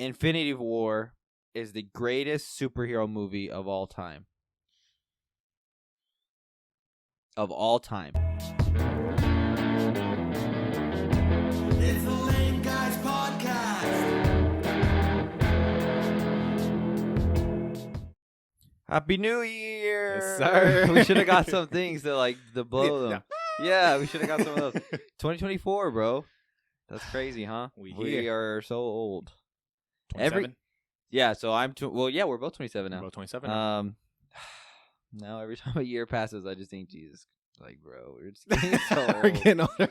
Infinity War is the greatest superhero movie of all time. Of all time. It's the Lame Guys Podcast. Happy New Year! Yes, sir. We should have got some things to blow them. Yeah, we should have got some of those. 2024, bro. That's crazy, huh? We are so old. 27? Yeah, so I'm we're both 27 now. We're both 27 now. Now every time a year passes, I just think, Jesus, bro, we're just getting so old. We're getting older.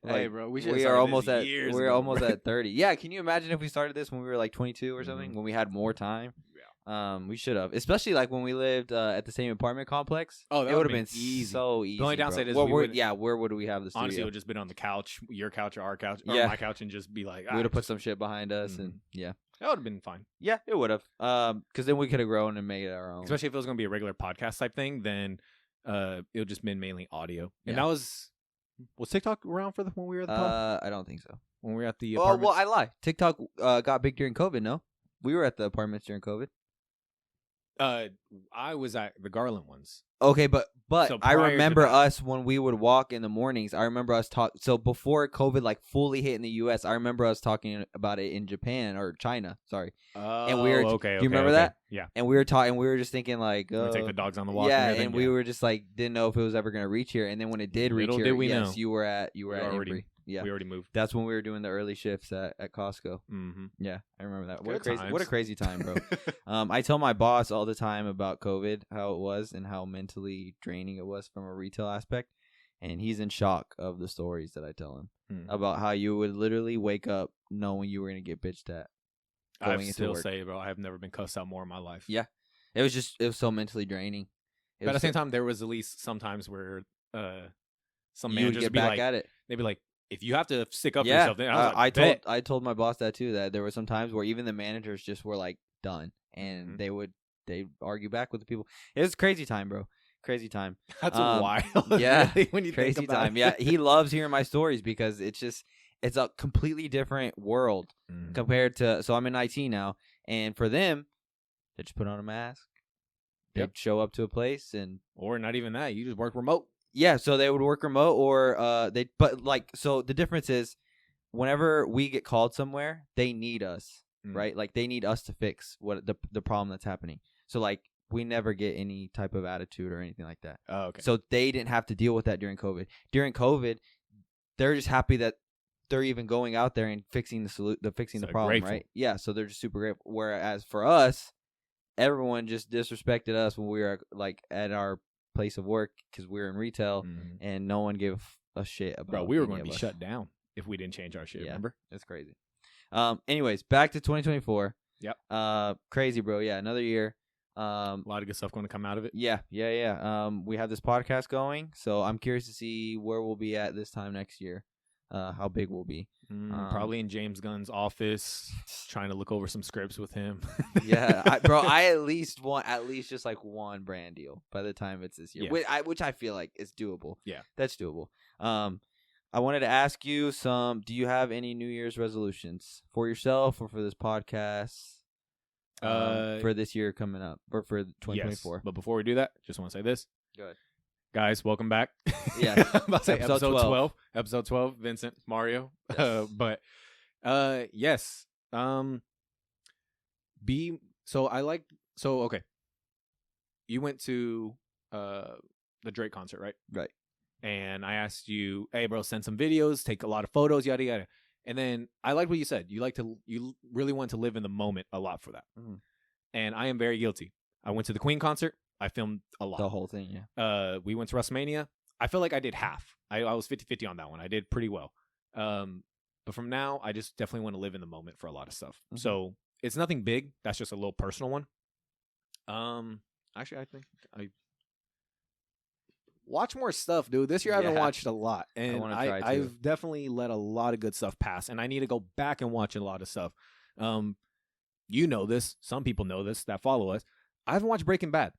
Hey, Like, bro, we are almost at we're almost at 30. Yeah, can you imagine if we started this when we were like 22 or something, Mhm. when we had more time? Yeah. We should have, especially like when we lived at the same apartment complex. Oh, that it would would've have been been easy. so easy. The only downside is well, we would- where would we have the studio? Honestly, it would just been on the couch, your couch or our couch, or Yeah. my couch, and just be like, we would have put some shit behind us, and that would have been fine. yeah, it would have. Because then we could have grown and made it our own. Especially if it was going to be a regular podcast type thing, then it would just been mainly audio. And Yeah. that was TikTok around for when we were at the pub? I don't think so. When we were at the Oh, apartment? well, I lie. TikTok got big during COVID. No, we were at the apartments during COVID. I was at the Garland ones. Okay, but So I prior to remember that- us when we would walk in the mornings. I remember us talk. So before COVID fully hit in the U.S., I remember us talking about it in Japan or China. Sorry, Oh, we were- okay. do you remember that? Yeah. and we were talking. We were just thinking like, We take the dogs on the walk. yeah, and everything. and we were just like didn't know if it was ever gonna reach here. And then when it did reach Little here, did we yes, know. you were at We Embry. already- Yeah, We already moved. that's when we were doing the early shifts at Costco. Mm-hmm. Yeah, I remember that. What Good a crazy time, bro. I tell my boss all the time about COVID, how it was and how mentally draining it was from a retail aspect. And he's in shock of the stories that I tell him about how you would literally wake up knowing you were going to get bitched at. I into still work. say, bro, I have never been cussed out more in my life. Yeah. It was so mentally draining. But at the same time, there was at least some times where some you would managers get would be back like, at it. they'd be like, if you have to stick up for Yeah, yourself, then I was like, I told my boss that too, that there were some times where even the managers just were like done, and Mhm. they'd argue back with the people. It was a crazy time, bro. Crazy time. that's wild. Yeah, really, when you Crazy think about time. it. Yeah, he loves hearing my stories because it's a completely different world Mhm. compared to. So I'm in IT now, and for them, they just put on a mask. They'd Yep. show up to a place and. Or not even that. You just work remote. Yeah, so they would work remote or so the difference is whenever we get called somewhere, they need us, Mm. right? Like they need us to fix what the problem that's happening. So like we never get any type of attitude or anything like that. Oh, okay. So they didn't have to deal with that during COVID. During COVID, they're just happy that they're even going out there and fixing the problem, grateful. right? Yeah, so they're just super grateful. Whereas for us, everyone just disrespected us when we were like at our place of work because we were in retail, Mhm. and no one gave a shit about. Bro, we were any going to of be us. shut down if we didn't change our shit. Yeah. Remember? It's crazy. Anyways, back to 2024. Yep. Crazy, bro. Yeah, another year. A lot of good stuff going to come out of it. Yeah. We have this podcast going, so I'm curious to see where we'll be at this time next year. How big we'll be. Probably in James Gunn's office, trying to look over some scripts with him. Yeah, I at least want just like one brand deal by the time it's this year, Yeah. which I feel like is doable. Yeah. That's doable. I wanted to ask you do you have any New Year's resolutions for yourself or for this podcast for this year coming up or for 2024? Yes. But before we do that, just want to say this. Go ahead. Guys, welcome back. Yeah. I'm about to say Episode episode 12. 12. Episode 12, Vincent, Mario. Yes. Yes. Okay. You went to the Drake concert, right? Right. And I asked you, hey bro, send some videos, take a lot of photos, yada yada. And then I liked what you said. You really want to live in the moment a lot for that. Mhm. And I am very guilty. I went to the Queen concert. I filmed a lot. The whole thing, yeah. We went to WrestleMania. I feel like I did half. I was 50-50 on that one. I did pretty well. But from now, I just definitely want to live in the moment for a lot of stuff. Mhm. So it's nothing big. That's just a little personal one. Actually, I think I watch more stuff, dude. This year I haven't Yeah. watched a lot, and wanna try too. I've definitely let a lot of good stuff pass, and I need to go back and watch a lot of stuff. You know this. Some people know this that follow us. I haven't watched Breaking Bad.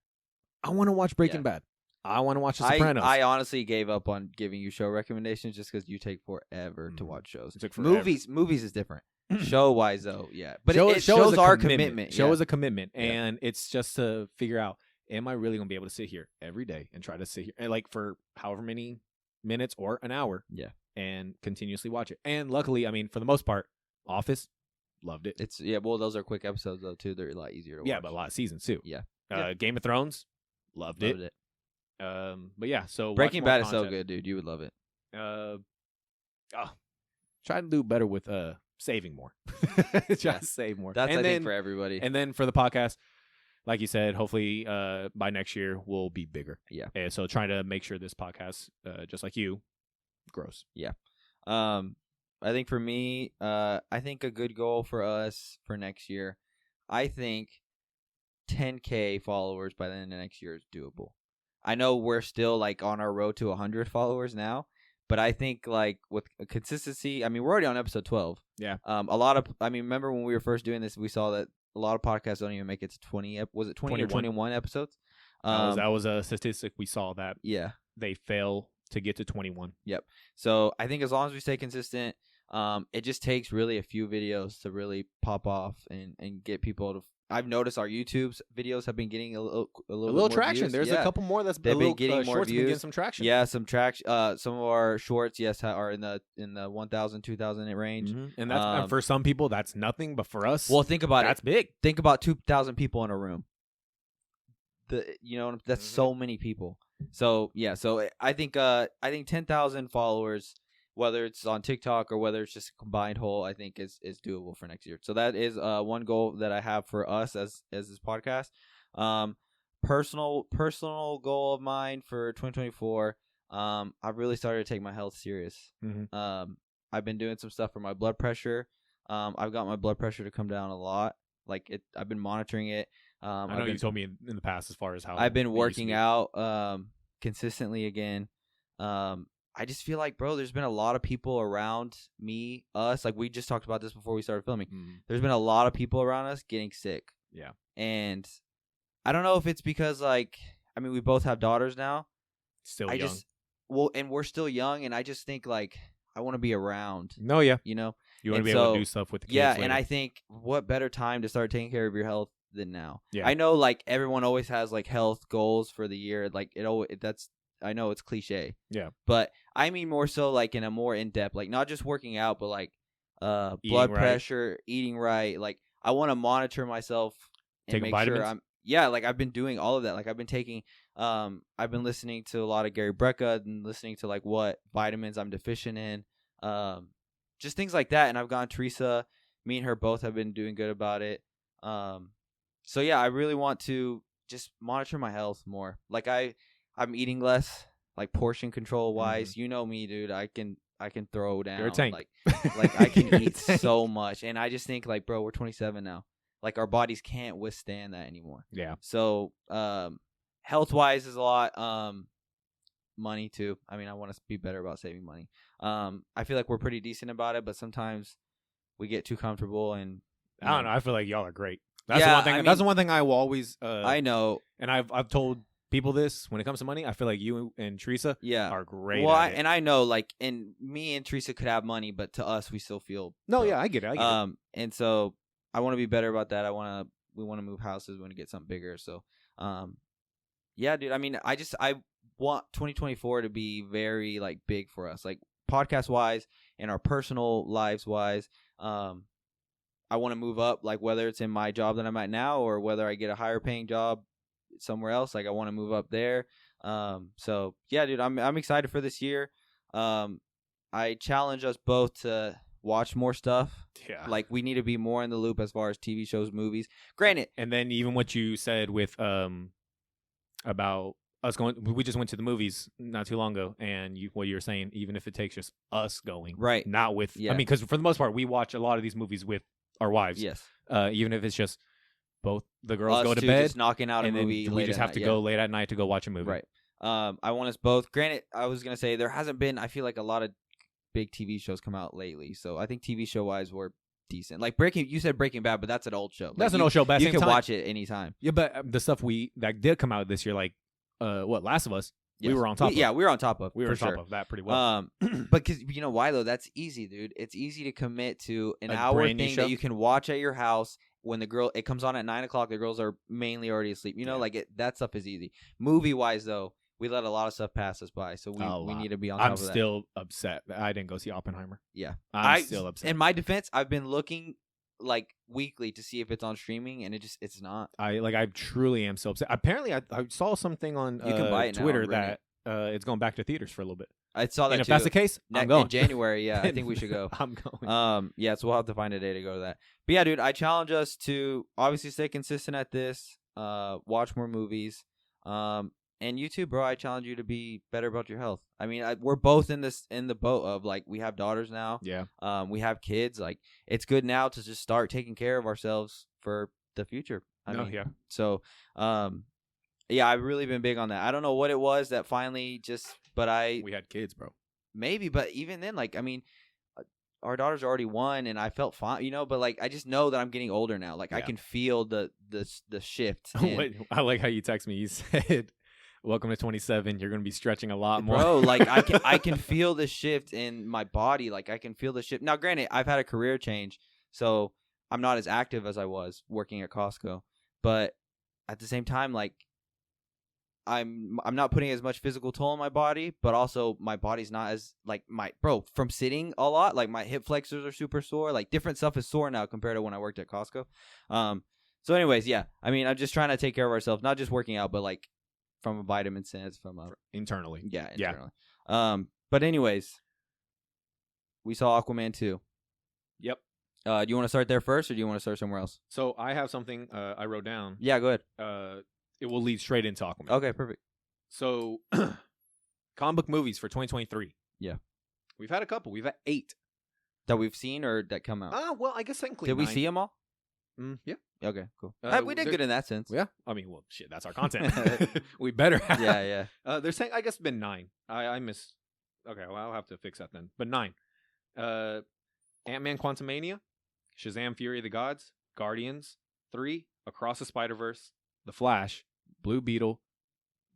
I want to watch Breaking Bad. I want to watch The Sopranos. I honestly gave up on giving you show recommendations just because you take forever to watch shows. It took forever. Movies is different. Show wise though, yeah. But Show it is shows a our commitment. commitment. Show yeah. is a commitment, Yeah. and it's just to figure out: am I really gonna be able to sit here every day and try to sit here and like for however many minutes or an hour, Yeah. and continuously watch it? And luckily, I mean, for the most part, Office loved it. It's well, those are quick episodes though too. They're a lot easier to watch. Yeah, but a lot of seasons too. Yeah. Game of Thrones loved Loved it. it. But yeah, so watch Breaking more Bad is so content. good, dude. You would love it. Try to do better with saving more. Try Yeah. to save more. That's and I then, think for everybody. And then for the podcast, like you said, hopefully by next year we'll be bigger. Yeah. And so trying to make sure this podcast, just like you, grows. I think for me, I think a good goal for us for next year, I think 10K followers by the end of next year is doable. I know we're still like on our road to 100 followers now, but I think like with consistency, I mean, we're already on episode 12. Yeah. Remember when we were first doing this, we saw that a lot of podcasts don't even make it to 20. Was it 20 or 21 episodes? That was a statistic we saw that Yeah. they fail to get to 21. So I think as long as we stay consistent, it just takes really a few videos to really pop off and get people to. I've noticed our YouTube's videos have been getting a little more traction. views. There's a couple more that's They've been little, getting more shorts been views. getting some traction. Yeah, some traction. Some of our shorts, yes, are in the 1,000, 2,000 range. And that's and for some people that's nothing, but for us, Well, think about that's it. big. Think about 2,000 people in a room. That's so many people. So yeah, so I think 10,000 followers, whether it's on TikTok or whether it's just a combined whole, I think is doable for next year. So that is one goal that I have for us as this podcast. Personal goal of mine for 2024. I've really started to take my health serious. I've been doing some stuff for my blood pressure. I've got my blood pressure to come down a lot. I've been monitoring it. I know you told me in the past as far as how I've been it used to working be. out consistently again. I just feel like, bro, there's been a lot of people around us. Like we just talked about this before we started filming. There's been a lot of people around us getting sick. Yeah. And I don't know if it's because we both have daughters now. Still I young. And we're still young, and I just think I want to be around. No, yeah. You know? You want to And be able so, to do stuff with the kids. Yeah, later. and I think what better time to start taking care of your health than now. Yeah. I know everyone always has health goals for the year. I know it's cliche. Yeah. But I mean more so in a more in-depth, not just working out, but blood right. pressure, eating right. I want to monitor myself and Taking make vitamins? sure I've been doing all of that. I've been taking I've been listening to a lot of Gary Brecka and listening to what vitamins I'm deficient in. Just things like that. And I've gone Teresa, me and her both have been doing good about it. So yeah, I really want to just monitor my health more. I'm eating less, portion control wise. You know me, dude. I can throw down. You're a tank. I can eat so much, and I just think bro, we're 27 now. Our bodies can't withstand that anymore. Yeah. So health wise is a lot. Money too. I mean, I want to be better about saving money. I feel like we're pretty decent about it, but sometimes we get too comfortable and. I don't know. I feel like y'all are great. That's Yeah, the one thing. I That's the mean- one thing I will always. I know. And I've told people this when it comes to money. I feel like you and Teresa Yeah. are great. Well, at it. and I know, and me and Teresa could have money, but to us, we still feel. No, broke. yeah, I get it. I get it. And so I want to be better about that. We want to move houses. We want to get something bigger. So, yeah, dude. I mean, I want 2024 to be very big for us, podcast wise and our personal lives wise. I want to move up, whether it's in my job that I'm at now or whether I get a higher paying job somewhere else. I want to move up there. So yeah, dude, I'm excited for this year. I challenge us both to watch more stuff. Yeah. We need to be more in the loop as far as TV shows, movies. Granted. And then even what you said with about us going, we just went to the movies not too long ago, and what you're saying, even if it takes just us going, Right. Not with. Yeah. I mean, because for the most part, we watch a lot of these movies with our wives. Yes. Even if it's just both the girls Us go to two bed, just knocking out a and then movie. we late just at have to night, go late at night to go watch a movie. Right. I want us both. Granted, I was gonna say there hasn't been. I feel like a lot of big TV shows come out lately, so I think TV show wise we're decent. You said Breaking Bad, but that's an old show. That's an old show, but at the you same can time, watch it anytime. Yeah, but the stuff that did come out this year, Last of Us, We were on top of. Yeah, we were on top of. We were on for top sure. of that pretty well. But because you know why though? That's easy, dude. It's easy to commit to an A hour brand new thing show? that you can watch at your house when it comes on at 9:00. The girls are mainly already asleep. You know, that stuff is easy. Movie wise though, we let a lot of stuff pass us by, so we need to be on top of that. I'm still upset that I didn't go see Oppenheimer. Yeah, I'm still upset. In my defense, I've been looking like weekly to see if it's on streaming, and it's not. I truly am so upset. Apparently, I saw something on You can buy it now Twitter and rent that it's going back to theaters for a little bit. I saw that And if too. that's the case, I'm going. In January. Yeah, I think we should go. I'm going. Yeah, so we'll have to find a day to go to that. But yeah, dude, I challenge us to obviously stay consistent at this. Watch more movies. And you too, bro. I challenge you to be better about your health. I mean, we're both in the boat of like we have daughters now. Yeah. We have kids. Like it's good now to just start taking care of ourselves for the future. I mean, yeah. So, yeah, I've really been big on that. I don't know what it was that finally we had kids, bro. Maybe, but even then, like, I mean, our daughter's already 1, and I felt fine, you know. But like, I just know that I'm getting older now. Like, I can feel the shift. I like how you text me. You said, "Welcome to 27. You're gonna be stretching a lot more, bro." Like, I can feel the shift in my body. Like, I can feel the shift. Now, granted, I've had a career change, so I'm not as active as I was working at Costco. But at the same time, like, I'm not putting as much physical toll on my body, but also my body's not as like from sitting a lot, like my hip flexors are super sore, like different stuff is sore now compared to when I worked at Costco. So anyways, yeah, I mean, I'm just trying to take care of ourselves, not just working out, but like from a vitamin sense, from a internally. Yeah, internally. But anyways, we saw Aquaman 2. Yep. Do you want to start there first, or do you want to start somewhere else? So I have something I wrote down. Yeah, go ahead. It will lead straight into Aquaman. Okay, perfect. So, comic book movies for 2023. Yeah. We've had a couple. We've had 8. That we've seen or that come out? Well, I guess technically Did we 9. see them all? Yeah. Okay, cool. We did there- good in that sense. Yeah. I mean, well, shit, that's our content. We better have. Yeah. They're saying, I guess, been 9. I miss. Okay, well, I'll have to fix that then. But 9. Ant-Man Quantumania, Shazam Fury of the Gods, Guardians, 3, Across the Spider-Verse, The Flash, Blue Beetle,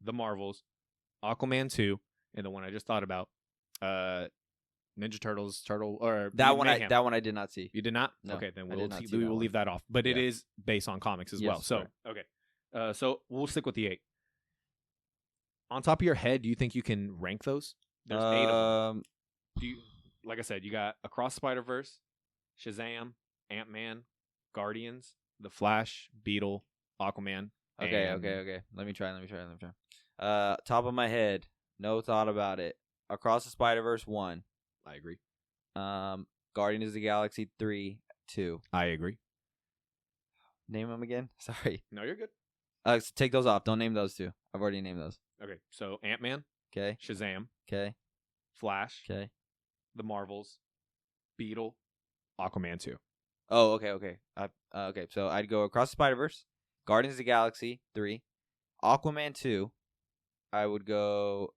The Marvels, Aquaman 2, and the one I just thought about, Ninja Turtles, that one I did not see. You did not? No, okay, then I did not see we that will one. leave that off. But it Yeah. is based on comics as Yes, well. So right. okay, so we'll stick with the 8. On top of your head, do you think you can rank those? There's 8 of them. Do you, like I said, you got Across Spider-Verse, Shazam, Ant-Man, Guardians, The Flash, Beetle, Aquaman. Okay. Let me try. Top of my head, no thought about it. Across the Spider-Verse 1. I agree. Guardians of the Galaxy 3, 2. I agree. Name them again? Sorry. No, you're good. So take those off. Don't name those 2. I've already named those. Okay, so Ant-Man, Okay. Shazam, Okay. Flash, Okay. The Marvels, Beetle, Aquaman 2. Oh, okay. Okay. So I'd go Across the Spider-Verse, Guardians of the Galaxy 3, Aquaman 2. I would go.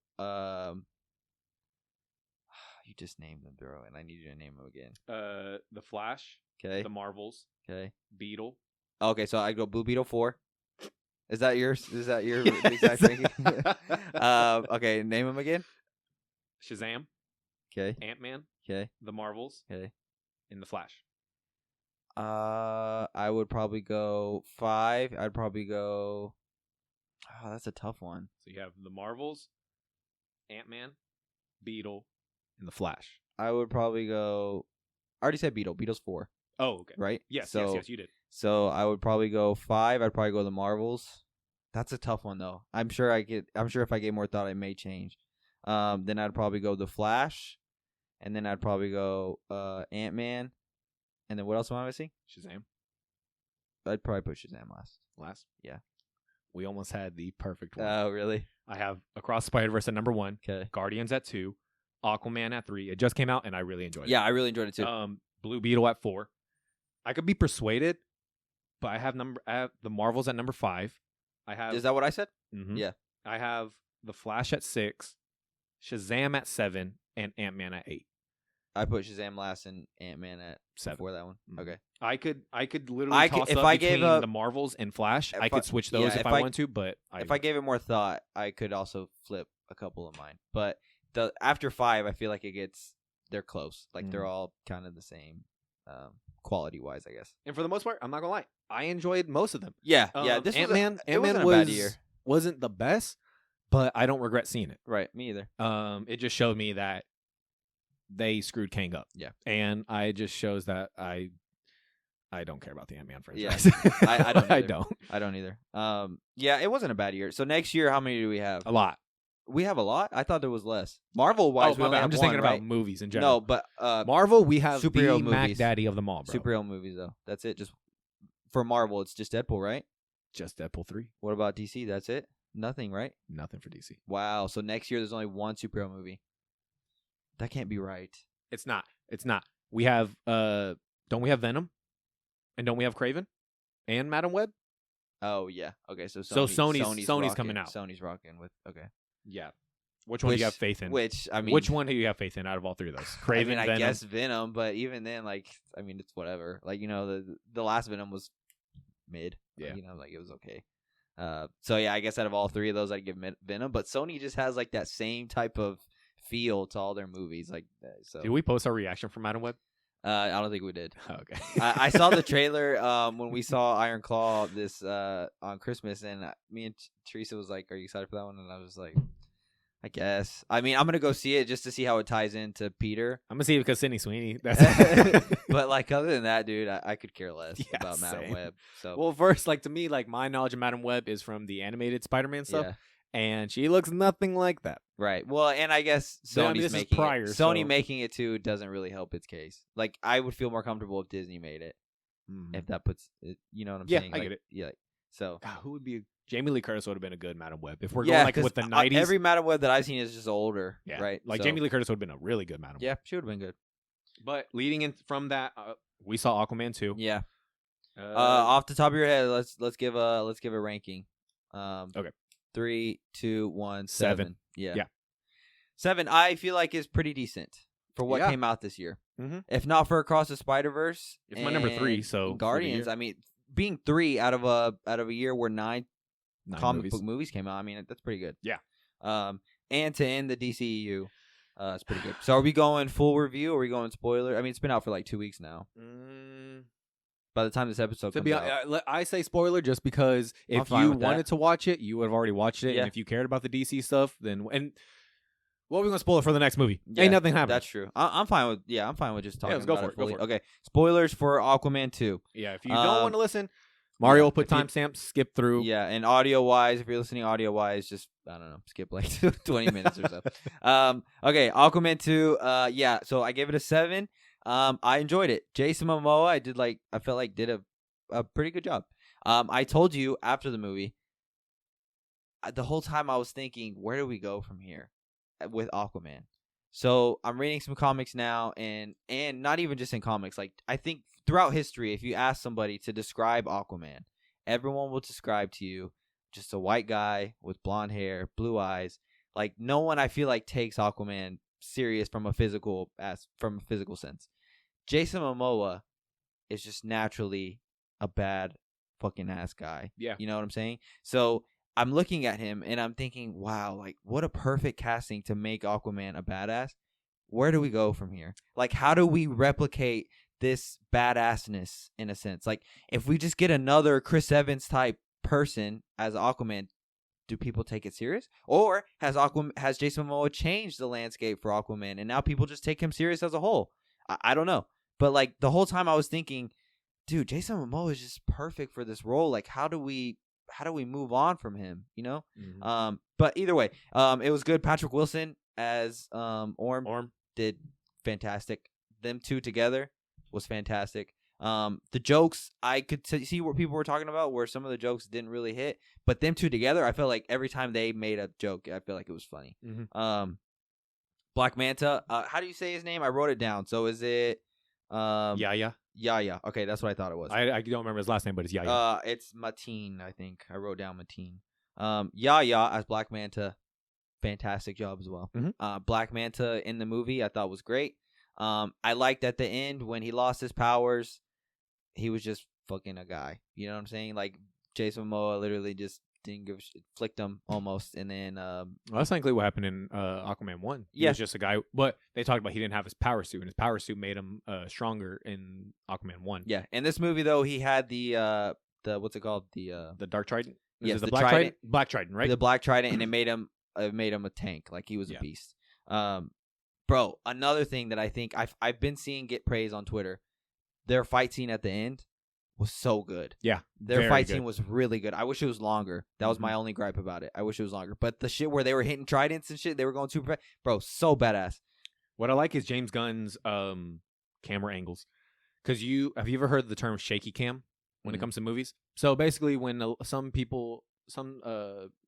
You just named them, bro, and I need you to name them again. The Flash, Okay. The Marvels, Okay. Beetle. Okay, so I'd go Blue Beetle 4. Is that yours? Is that your exact ranking? Okay, name them again. Shazam, Okay. Ant-Man, Okay. The Marvels, Okay. and The Flash. I would probably go 5. I'd probably go. Oh, that's a tough one. So you have The Marvels, Ant-Man, Beetle, and The Flash. I would probably go. I already said Beetle. Beetle's 4, Oh, okay. right? Yes, So, yes, you did. So I would probably go 5. I'd probably go the Marvels. That's a tough one though. I'm sure if I gave more thought, it may change. Then I'd probably go the Flash, and then I'd probably go Ant-Man, and then what else am I missing? Shazam. I'd probably put Shazam last. Last. Yeah. We almost had the perfect one. Oh, really? I have Across Spider-Verse at number 1, Okay. Guardians at 2, Aquaman at 3. It just came out, and I really enjoyed it. Yeah, I really enjoyed it too. Blue Beetle at 4. I could be persuaded, but I have the Marvels at number 5. I have. Is that what I said? Mhm. Yeah. I have the Flash at 6, Shazam at 7, and Ant-Man at 8. I put Shazam last and Ant-Man at 7. before that one. Mhm. Okay. I could literally toss if up I between gave up- the Marvels and Flash. I if could I- switch those yeah, if if I I- wanted to, but If I gave it more thought, I could also flip a couple of mine, but after 5, I feel like they're close. Like they're all kind of the same, quality wise, I guess. And for the most part, I'm not gonna lie, I enjoyed most of them. Yeah, yeah. This Ant-Man, wasn't a bad year. wasn't the best, but I don't regret seeing it. Right, me either. It just showed me that they screwed Kang up. Yeah, and it just shows that I don't care about the Ant-Man franchise. Yeah, I don't. Either. I don't either. Yeah, it wasn't a bad year. So next year, how many do we have? a lot. We have a lot. I thought there was less. Marvel wise, we only have I'm just one, thinking right? about movies in general. No, but Marvel, we have superhero the Mac movies. Daddy of them all, bro. superhero movies though. That's it. Just for Marvel, it's just Deadpool, right? Just Deadpool 3. What about DC? That's it. Nothing, right? Nothing for DC. Wow. So next year, there's only one superhero movie. That can't be right. It's not. We have don't we have Venom? And don't we have Kraven? And Madam Web? Oh yeah. Okay. So Sony's rocking. coming out. Sony's rocking with Yeah. Which one do you have faith in? Which I mean, which one do you have faith in out of all three of those? Kraven, I Venom. guess Venom, but even then, like, I mean, it's whatever. Like, the last Venom was mid. Yeah. Like it was okay. So yeah, I guess out of all three of those, I'd give Venom. But Sony just has like that same type of feel to all their movies. Like, so Did we post our reaction for Madam Web? I don't think we did. Oh, okay. I saw the trailer when we saw Iron Claw this on Christmas, and me and Teresa was like, "Are you excited for that one?" And I was like, "I guess." I mean, I'm gonna go see it just to see how it ties into Peter. I'm gonna see it because Sydney Sweeney. That's But like other than that, dude, I could care less Yeah, about Madam same. Web. So Well, first, like to me, like my knowledge of Madam Web is from the animated Spider-Man stuff, yeah, and she looks nothing like that. right. Well, and I guess Then, I mean, Sony's this is making prior, it. Sony so- making it too doesn't really help its case. Like I would feel more comfortable if Disney made it. If that puts it, you know what I'm Yeah, saying? I Like, get it. Yeah. So God, who would be Jamie Lee Curtis would have been a good Madam Web if we're yeah, going like 'cause with the 90s. every Madam Web that I've seen is just older. yeah, Right. like So, Jamie Lee Curtis would have been a really good Madam Web. Yeah, she would have been good. But leading in from that, we saw Aquaman 2. Yeah. Off the top of your head, let's give a ranking. Okay. 3, 2, 1, 7. 7. Yeah. Yeah. 7. I feel like is pretty decent for what Yeah. came out this year. Mhm. If not for Across the Spider-Verse, It's my number 3, and so for the Guardians. year. I mean, being 3 out of a year where 9 9 comic movies. book movies came out. I mean, that's pretty good. Yeah. And to end the DCEU, it's pretty good. So are we going full review or are we going spoiler? I mean, it's been out for like 2 weeks now. By the time this episode To comes be out. honest, I say spoiler just because I'm if fine you with that. wanted to watch it, you would have already watched it. Yeah. And if you cared about the DC stuff, then what are we gonna spoil it for the next movie? Yeah, Ain't nothing happening. That's true. I'm fine with I'm fine with just talking let's go about for it it, go fully. for it. Okay, spoilers for Aquaman 2. Yeah, if you don't want Um, to listen, Mario will put if you- timestamps, skip through. Yeah, and audio wise, if you're listening audio wise, just I don't know, skip like 20 minutes or so. Okay, Aquaman 2. Yeah, so I gave it a 7. I enjoyed it. Jason Momoa, I felt like did a pretty good job. I told you after the movie, the whole time I was thinking, where do we go from here with Aquaman? So I'm reading some comics now, and not even just in comics. Like I think throughout history, if you ask somebody to describe Aquaman, everyone will describe to you just a white guy with blonde hair, blue eyes. Like no one, I feel like, takes Aquaman serious from a physical sense. Jason Momoa is just naturally a bad fucking ass guy. Yeah. You know what I'm saying? So I'm looking at him and I'm thinking, wow, like what a perfect casting to make Aquaman a badass. Where do we go from here? Like, how do we replicate this badassness in a sense? Like, if we just get another Chris Evans type person as Aquaman, do people take it serious? Or has Jason Momoa changed the landscape for Aquaman and now people just take him serious as a whole? I don't know. But like the whole time I was thinking, dude, Jason Momoa is just perfect for this role. Like, how do we move on from him? You know? Mhm. But either way, it was good. Patrick Wilson as Orm did fantastic. Them two together was fantastic. The jokes, I could see what people were talking about, where some of the jokes didn't really hit, but them two together, I felt like every time they made a joke, I feel like it was funny. Mhm. Black Manta, how do you say his name? I wrote it down. So is it Yeah. Yaya? Okay, that's what I thought it was. I don't remember his last name, but it's Yeah. It's Mateen, I think. I wrote down Mateen. Yaya as Black Manta, fantastic job as well. Mhm. Black Manta in the movie, I thought was great. I liked at the end when he lost his powers, he was just fucking a guy. You know what I'm saying? Like Jason Momoa literally just didn't give a shit, flicked him almost, and then Well, that's technically what happened in Aquaman 1. He Yeah. was just a guy, but they talked about he didn't have his power suit, and his power suit made him stronger in Aquaman 1. yeah. In this movie though, he had the what's it called, The Dark Trident? Is Yes, it the the Black Trident. Trident? Black Trident, right? the Black Trident, and it made him a tank, like he was Yeah. a beast. Bro, another thing that I think I've been seeing get praise on Twitter, their fight scene at the end was so good. Yeah, Their very fight good. scene was really good. I wish it was longer. That was my only gripe about it. I wish it was longer. But the shit where they were hitting tridents and shit, they were going super fast. Bro, so badass. What I like is James Gunn's camera angles. Because have you ever heard the term shaky cam when it comes to movies? So basically, when some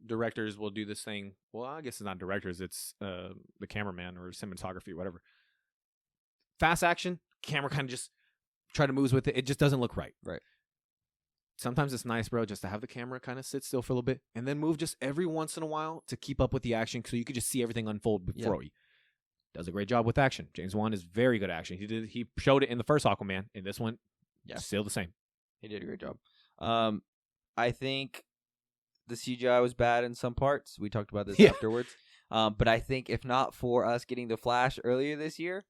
directors will do this thing. Well, I guess it's not directors. It's the cameraman or cinematography or whatever. Fast action, camera kind of just try to move with it. It just doesn't look right. Right. Sometimes it's nice, bro, just to have the camera kind of sit still for a little bit and then move just every once in a while to keep up with the action so you could just see everything unfold before you. Does a great job with action. James Wan is very good at action. He showed it in the first Aquaman. In this one, still the same. He did a great job. I think the CGI was bad in some parts. We talked about this afterwards. But I think if not for us getting the Flash earlier this year,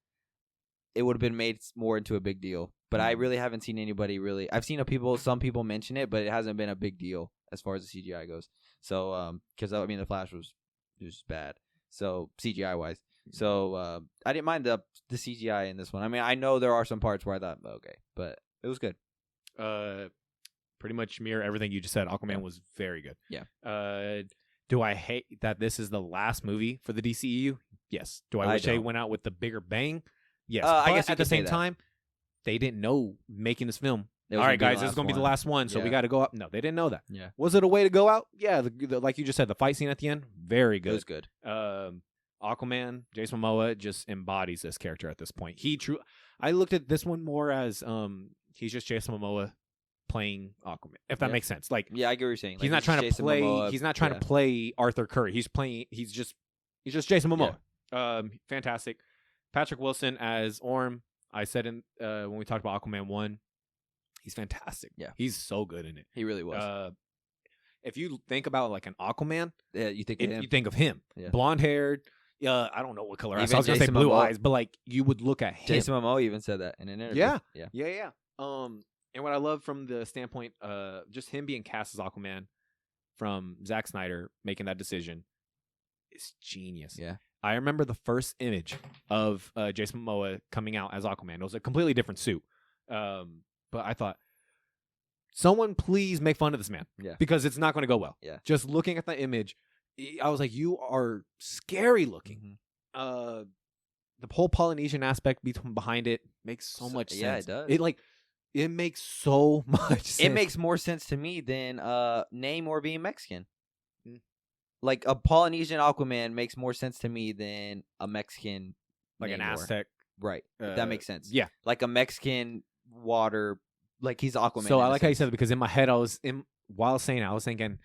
it would have been made more into a big deal. But I really haven't seen anybody really. I've seen some people mention it, but it hasn't been a big deal as far as the CGI goes. So, because I mean, the Flash was bad. So CGI wise, so I didn't mind the CGI in this one. I mean, I know there are some parts where I thought, okay, but it was good. Pretty much mirror everything you just said. Aquaman was very good. Yeah. Do I hate that this is the last movie for the DCEU? Yes. Do I wish they went out with the bigger bang? Yes. I guess but at the same time, they didn't know making this film. All right, guys, this is going to be the last one, so we got to go up. No, they didn't know that. Yeah. Was it a way to go out? Yeah, like you just said, the fight scene at the end, very good. It was good. Aquaman, Jason Momoa just embodies this character at this point. I looked at this one more as he's just Jason Momoa playing Aquaman, if that makes sense. Like, yeah, I get what you're saying. He's not trying to play. Momoa, he's not trying to play Arthur Curry. He's just Jason Momoa. Yeah. Fantastic. Patrick Wilson as Orm. I said when we talked about Aquaman 1, he's fantastic. Yeah. He's so good in it. He really was. If you think about like an Aquaman, you think of him. You think of him. Yeah. Blonde haired. I don't know what color. I was Even gonna say Jason blue Momoa. eyes, but like you would look at him. Jason Momoa even said that in an interview. Yeah. And what I love from the standpoint, just him being cast as Aquaman, from Zack Snyder making that decision, is genius. Yeah. I remember the first image of Jason Momoa coming out as Aquaman. It was a completely different suit. But I thought, someone please make fun of this man. Yeah. Because it's not going to go well. Yeah. Just looking at the image, I was like, you are scary looking. Mm-hmm. The whole Polynesian aspect behind it makes so much sense. Yeah, it does. It makes so much sense. It makes more sense to me than Namor being Mexican. Like, a Polynesian Aquaman makes more sense to me than a Mexican like Namor. an Aztec. Right. That makes sense. Yeah. Like a Mexican water, like he's Aquaman. So I like how you said it, because in my head, while saying it, I was thinking,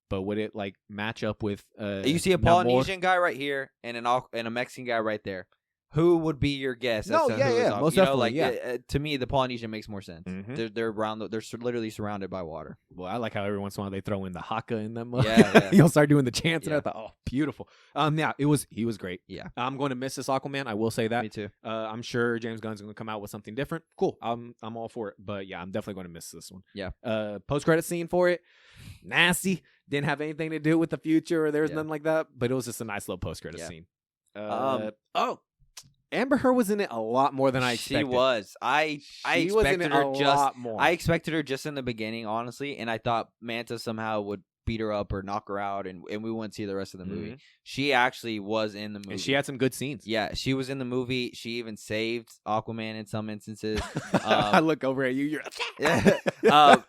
but would it like match up with you see a Polynesian guy right here and a Mexican guy right there. Who would be your guess? No, as to who is most you definitely. know, like, to me, the Polynesian makes more sense. Mhm. They're around. They're literally surrounded by water. Well, I like how every once in a while they throw in the haka in them. Yeah. You'll start doing the chants, and Yeah. I thought, oh, beautiful. Yeah, he was great. Yeah. I'm going to miss this Aquaman. I will say that. Me too. I'm sure James Gunn's going to come out with something different. Cool. I'm all for it. But yeah, I'm definitely going to miss this one. Yeah. Post credit scene for it, nasty. Didn't have anything to do with the future, or there was Yeah. nothing like that. But it was just a nice little post credit Yeah. scene. Amber Heard was in it a lot more than I expected. She was. I She was in expected it her a just. lot more. I expected her just in the beginning, honestly, and I thought Manta somehow would beat her up or knock her out, and we wouldn't see the rest of the movie. She actually was in the movie. And she had some good scenes. Yeah, she was in the movie. She even saved Aquaman in some instances. I look over at you. You're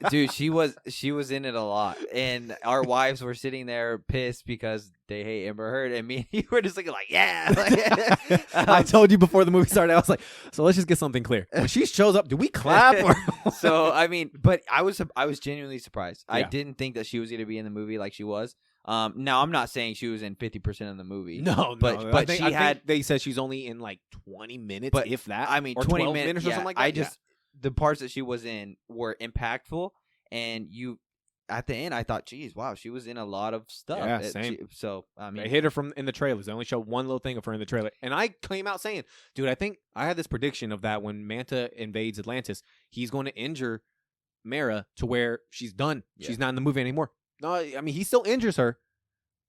Dude, she was in it a lot, and our wives were sitting there pissed because they hate Amber Heard, and me and you were just looking like, yeah. I told you before the movie started, I was like, so let's just get something clear. When she shows up, do we clap? Or So I mean, but I was genuinely surprised. I Yeah. didn't think that she was going to be in the movie like she was. Now I'm not saying she was in 50% of the movie. no, but I think had. they said she's only in like 20 minutes, But, if that. I mean, or 20 12 minutes or something like that. the parts that she was in were impactful, and at the end, I thought, geez, wow, she was in a lot of stuff. Yeah, same. So I mean, they hit her from in the trailers. They only show one little thing of her in the trailer, and I came out saying, dude, I think I had this prediction of that when Manta invades Atlantis, he's going to injure Mera to where she's done. Yeah. She's not in the movie anymore. No, I mean he still injures her,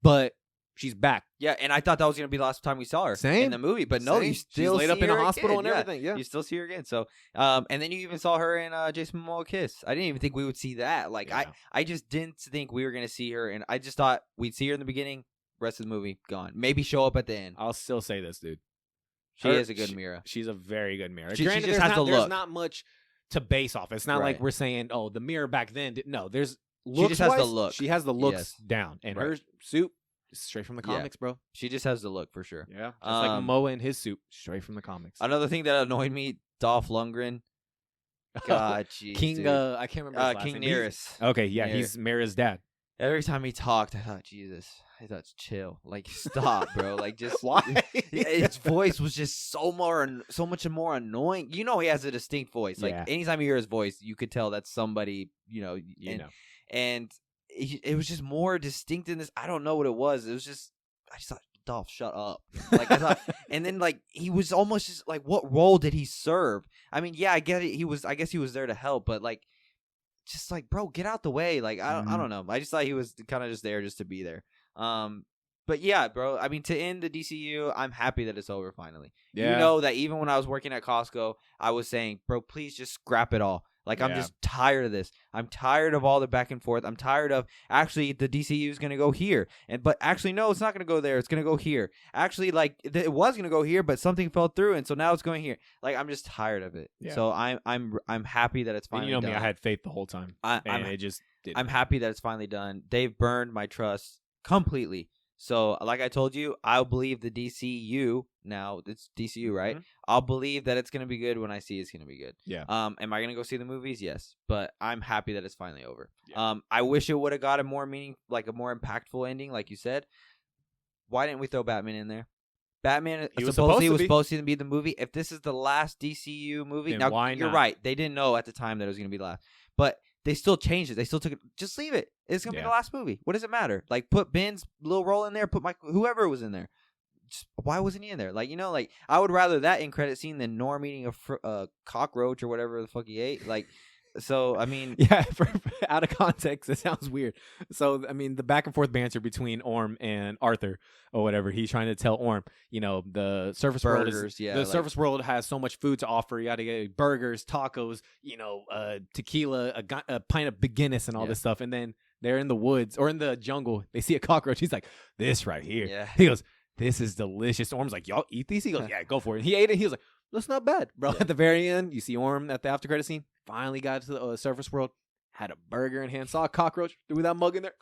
but she's back. Yeah, and I thought that was gonna be the last time we saw her Same. in the movie, but no, Same. you still She's laid up see in a her hospital again. and everything. Yeah, You still see her again. So, and then you even saw her in Jason Momoa Kiss. I didn't even think we would see that. Like, Yeah. I just didn't think we were gonna see her, and I just thought we'd see her in the beginning. Rest of the movie gone. Maybe show up at the end. I'll still say this, dude. She is a good Mira. She's a very good Mira. She Granted, just has the there's look. not much to base off. It's not like Right. we're saying, oh, the Mira back then. No, there's She just has the looks-wise, look. She has the looks Yes. down, and Right. her suit is straight from the Yeah. comics, bro. She just has the look for sure. Yeah, just like Momoa and his suit, straight from the comics. Another thing that annoyed me, Dolph Lundgren. God, jeez, King, dude. I can't remember his last King name. Nearest. Okay, yeah, Nearest. he's Mira's dad. Every time he talked, I thought, Jesus, I thought, chill, like stop, bro, like just Why? His voice was just so much more annoying. You know, he has a distinct voice. Like Yeah. anytime you hear his voice, you could tell that's somebody. You know, and it was just more distinct in this. I don't know what it was. It was just I just thought, Dolph, shut up. Like I thought, and then like he was almost just like, what role did he serve? I mean, yeah, I get it. I guess he was there to help, but like. Just like, bro, get out the way. Like, I don't know. I just thought he was kind of just there just to be there. But yeah, bro. I mean, to end the DCU, I'm happy that it's over finally. Yeah. You know that even when I was working at Costco, I was saying, bro, please just scrap it all. Like, I'm Yeah. just tired of this. I'm tired of all the back and forth. I'm tired of actually the DCU is gonna go here, but actually no, it's not gonna go there. It's gonna go here. Actually, like it was gonna go here, but something fell through, and so now it's going here. Like, I'm just tired of it. Yeah. So I'm happy that it's And finally you know done. me, I had faith the whole time, and it just didn't. I'm happy that it's finally done. They've burned my trust completely. So, like I told you, I'll believe the DCU now. It's DCU, right? Mhm. I'll believe that it's gonna be good when I see it's gonna be good. Yeah. Am I gonna go see the movies? Yes, but I'm happy that it's finally over. Yeah. I wish it would have got a more like a more impactful ending, like you said. Why didn't we throw Batman in there? Batman He was supposedly was supposed to be. supposed to be the movie. If this is the last DCU movie, Then now why you're not? right. They didn't know at the time that it was gonna be the last, but they still changed it. They still took it. Just leave it. It's gonna be Yeah. the last movie. What does it matter? Like, put Ben's little role in there. Put whoever was in there. Just, why wasn't he in there? Like, you know, like I would rather that in credit scene than Norm eating a cockroach or whatever the fuck he ate. Like, so I mean, Yeah, out of context, it sounds weird. So, I mean, the back and forth banter between Orm and Arthur or whatever, he's trying to tell Orm, you know, the surface world Burgers, yeah, the like- surface world has so much food to offer. You got to get burgers, tacos, you know, tequila, a pint of Guinness, and all Yeah. this stuff. And then they're in the woods or in the jungle. They see a cockroach. He's like, "This right here." Yeah. He goes, "This is delicious." Orm's like, "Y'all eat these?" He goes, "Yeah, go for it." He ate it. He was like, "That's not bad, bro." Yeah. At the very end, you see Orm at the after credit scene. Finally got to the surface world, had a burger in hand, saw a cockroach, threw that mug in there.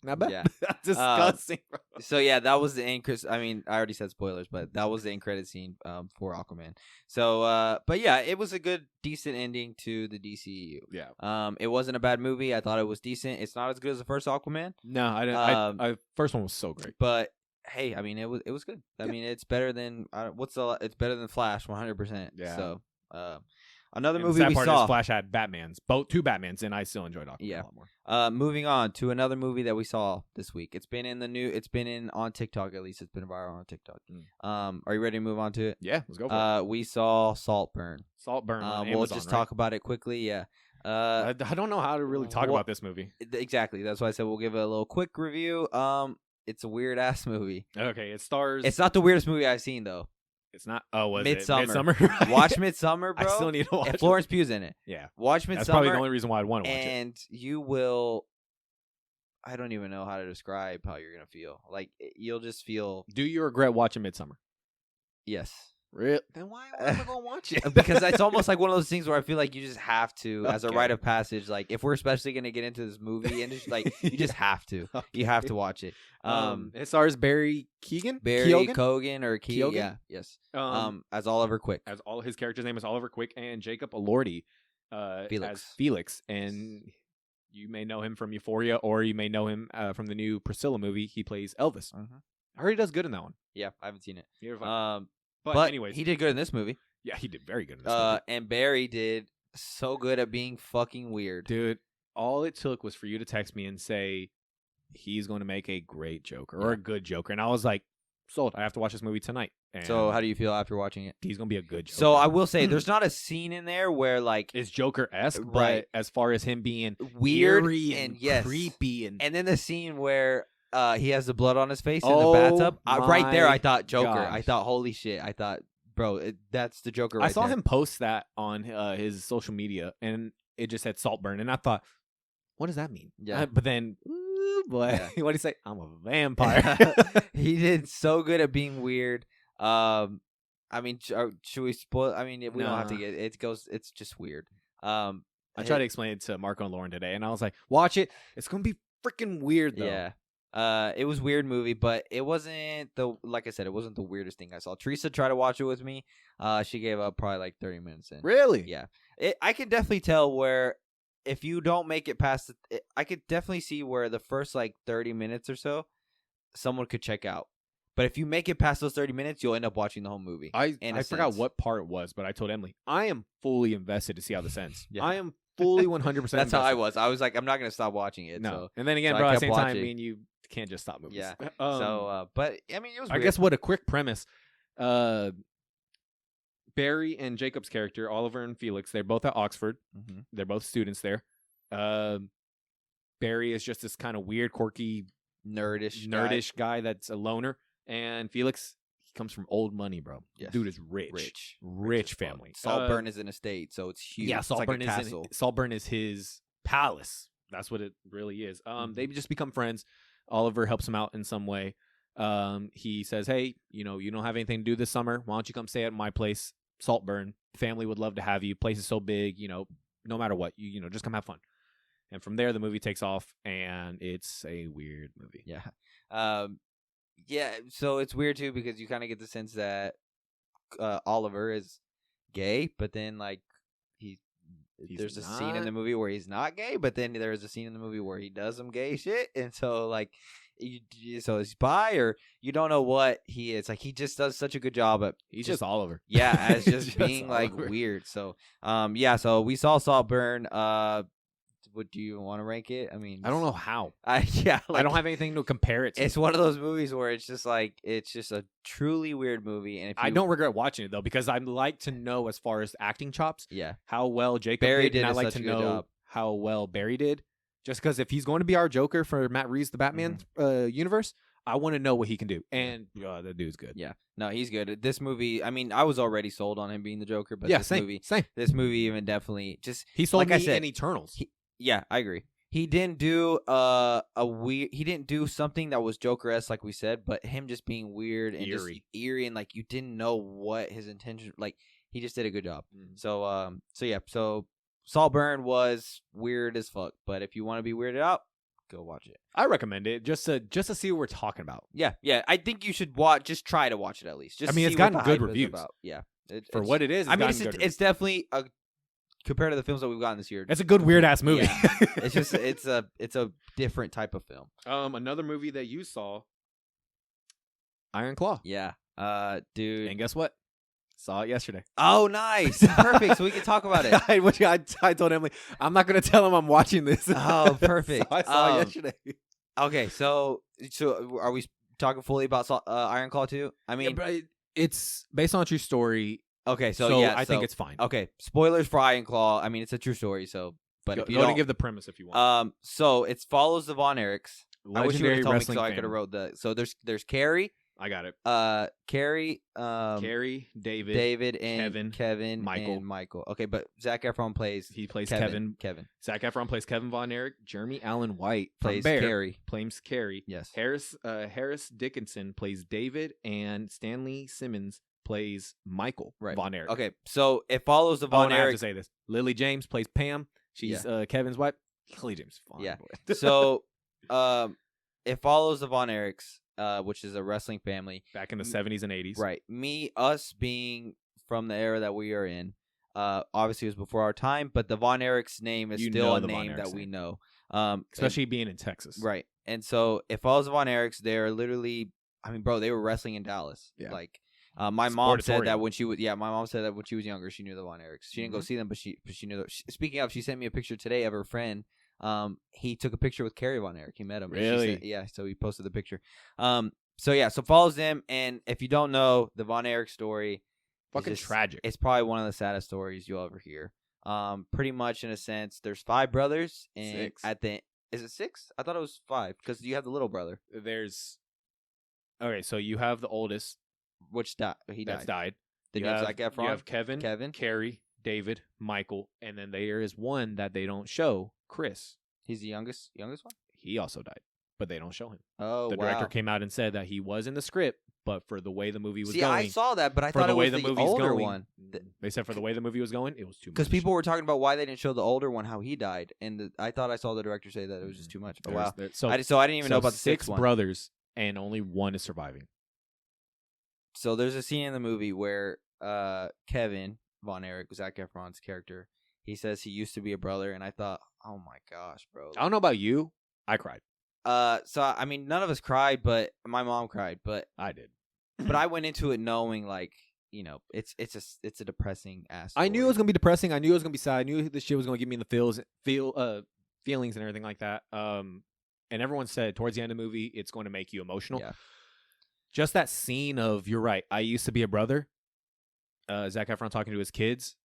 Not bad. Yeah. That's disgusting, bro. So yeah, that was the end. I mean, I already said spoilers, but that was the end credit scene for Aquaman. So, but yeah, it was a good, decent ending to the DCU. Yeah. It wasn't a bad movie. I thought it was decent. It's not as good as the first Aquaman, No, I didn't. I first one was so great. but hey, I mean, it was good. I Yeah. mean, it's better than it's better than Flash, 100%. Yeah. So, another And the movie sad we part saw. is Flash had two Batmans, and I still enjoyed Aquaman Yeah. a lot more. Moving on to another movie that we saw this week. It's been on TikTok, at least. It's been viral on TikTok. Are you ready to move on to it? Yeah, let's go for it. We saw Saltburn. Saltburn. On We'll Amazon, just right? talk about it quickly. Yeah. I don't know how to really talk what- about this movie. Exactly. That's why I said we'll give it a little quick review. It's a weird ass movie. Okay, it stars. It's not the weirdest movie I've seen though. It's not. Oh, was Midsummer. it Midsummer? Watch Midsummer, bro. I still need to watch. And it. Florence Pugh's in it. Yeah, Watch Midsummer. that's probably the only reason why I'd want to watch it. And you will. I don't even know how to describe how you're gonna feel. Like you'll just feel Do you regret watching Midsummer? yes. Real? Then why am I gonna watch it? Because it's almost like one of those things where I feel like you just have to, as a Okay. rite of passage. Like if we're especially gonna get into this movie, and just like you just have to, you have to watch it. It stars Barry Keoghan. Barry Keoghan? Kogan or Keoghan? Yeah, yes. Um, As Oliver Quick. as all his character's name is Oliver Quick, and Jacob Elordi Felix. as Felix, and you may know him from Euphoria, or you may know him from the new Priscilla movie. He plays Elvis. Mhm. I heard he does good in that one. Yeah, I haven't seen it. You're fine. But anyways, he did good in this movie. yeah, he did very good in this movie. And Barry did so good at being fucking weird. Dude, all it took was for you to text me and say he's going to make a great Joker or a good Joker, and I was like, sold. I have to watch this movie tonight. And So how do you feel after watching it? he's going to be a good Joker. So I will say, there's not a scene in there where like it's Joker-esque, Right. but as far as him being weird eerie and and creepy and then the scene where he has the blood on his face in the Oh bathtub. Right there, my I thought Joker. I gosh. thought, holy shit. I thought, bro, that's the Joker. Right I saw there. him post that on his social media, and it just said Saltburn, and I thought, what does that mean? Yeah. But then, boy, Yeah. what do you say? I'm a vampire. He did so good at being weird. I mean, should we spoil? I mean, we don't have to Nah. get it. It's just weird. I tried to explain it to Marco and Lauren today, and I was like, watch it. It's going to be freaking weird, though. Yeah. It was a weird movie, but it wasn't like I said, it wasn't the weirdest thing I saw. Teresa tried to watch it with me. She gave up probably like 30 minutes in. Really? Yeah. I can definitely tell where if you don't make it past I could definitely see where the first like 30 minutes or so someone could check out. But if you make it past those 30 minutes, you'll end up watching the whole movie. I in a forgot sense. what part it was, but I told Emily, I am fully invested to see how this ends. Yeah. I am fully 100% That's how I invested. was. I was like, I'm not going to stop watching it. No. So, And then again, so I bro, at the kept same time, watching. me and you can't just stop movies. Yeah. Um, But I mean, it was I weird. guess what a quick premise. Barry and Jacob's character, Oliver and Felix, they're both at Oxford. Mhm. They're both students there. Barry is just this kind of weird, quirky, nerdish guy that's a loner. And Felix, he comes from old money, bro. Yes. Dude is rich. Rich as fuck. family. Saltburn is an estate, so it's huge. Yeah, It's like a Saltburn castle. Saltburn is his palace. That's what it really is. Mm-hmm. They just become friends. Oliver helps him out in some way. He says, "Hey, you don't have anything to do this summer. Why don't you come stay at my place, Saltburn? Family would love to have you. Place is so big. No matter what, you just come have fun." And from there, the movie takes off, and it's a weird movie. Yeah. Yeah, so it's weird too because you kind of get the sense that Oliver is gay, but then like there's a scene in not. the movie where he's not gay, but then there's a scene in the movie where he does some gay shit, and so like so is he bi or you don't know what he is. Like he just does such a good job at He's just Oliver. yeah, as just Just being like Oliver. weird. So yeah, so we saw Saltburn. Would you want to rank it? I mean, I don't know how. Yeah, I don't have anything to compare it to. It's one of those movies where it's just a truly weird movie, and if I you, don't regret watching it though because I'd like to know as far as acting chops yeah, how well Jacob Barry did, and did I'd like such to a good know job. how well Barry did. Just because if he's going to be our Joker for Matt Reeves, the Batman universe, I want to know what he can do. And that dude's good. yeah, no, he's good. This movie, I mean, I was already sold on him being the Joker, but yeah, this same. this movie even definitely just He sold like I me said, in Eternals. yeah, I agree. He didn't do he didn't do something that was Joker-esque like we said, but him just being weird and just eerie and like you didn't know what his intention, like he just did a good job. So so Saltburn was weird as fuck, but if you want to be weirded out, go watch it. I recommend it just to see what we're talking about. Yeah, I think you should just try to watch it at least. Just I mean, see it's what gotten the good hype is reviews. about. Yeah, For what it is, I mean, gotten good it's definitely compared to the films that we've gotten this year. it's a good weird ass movie. Yeah. It's just it's a different type of film. Another movie that you saw, Iron Claw. Yeah, dude. And guess what? Saw it yesterday. Oh, nice, perfect. So we can talk about it. I told Emily, I'm not gonna tell him I'm watching this. Oh, perfect. So I saw it yesterday. Okay, so are we talking fully about Iron Claw 2? I mean, but it's based on a true story. okay, So yeah, I think it's fine. okay. Spoilers for Iron Claw. I mean, it's a true story, so but if you Go don't, and give the premise if you want. so it follows the Von Erichs. I wish you would Legendary have told me wrestling so I could have wrote the. So there's Carrie, I got it. Carrie, Carrie, David, and Kevin, Michael. and Michael. Okay, but Zac Efron plays. He plays Kevin. Zac Efron plays Kevin Von Erich. Jeremy Allen White Plays from Bear Carrie. plays Carrie. Yes. Harris Dickinson plays David, and Stanley Simmons plays Michael Von Erich. Okay, so it follows the Oh, Von and I have to Erich. say this: Lily James plays Pam. She's Kevin's wife. Lily James, is fine. Yeah. boy. So, it follows the Von Erichs, which is a wrestling family. Back in the 70s and 80s. Right. Us being from the era that we are in, obviously it was before our time, but the Von Erichs name is You still know a the Von name that Erichs we name. know. Especially being in Texas. Right. And so it follows the Von Erichs. They're literally, I mean, bro, they were wrestling in Dallas. Yeah. Like, my mom said that Sportatorium. when she was, my mom said that when she was younger, she knew the Von Erichs. She didn't go see them, but she knew. Speaking of, she sent me a picture today of her friend he took a picture with Carrie Von Erich. He met him. Really? Yeah. So he posted the picture. So follows them. And if you don't know the Von Erich story, Fucking tragic. It's probably one of the saddest stories you'll ever hear. Pretty much in a sense, there's 5 brothers, and 6. Is it 6? I thought it was 5 because you have the little brother, Okay, so you have the oldest, which died. that's died. Then You you have have, Zac Efron. you have Kevin, Carrie, David, Michael, and then there is one that they don't show, Chris. He's the youngest one. He also died, but they don't show him. Oh, The wow. director came out and said that he was in the script, but for the way the movie was See, going, I saw that, but I for thought the it way was the the movie's older going, one. they said for the way the movie was going, it was too much. Because people were talking about why they didn't show the older one, how he died, and I thought I saw the director say that it was just too much. But wow, So I didn't even know about the 6 6th one. brothers, and only one is surviving. So there's a scene in the movie where Kevin Von Erich, Zac Efron's character, he says he used to be a brother, and I thought, oh my gosh, bro. I don't know about you, I cried. So I mean, none of us cried, but my mom cried. But I did. But I went into it knowing, like, you know, it's a depressing ass. I knew it story. was gonna be depressing. I knew it was gonna be sad. I knew this shit was gonna give me the feelings and everything like that. And everyone said towards the end of the movie, it's going to make you emotional. Yeah. Just that scene of, you're right, I used to be a brother. Zac Efron talking to his kids.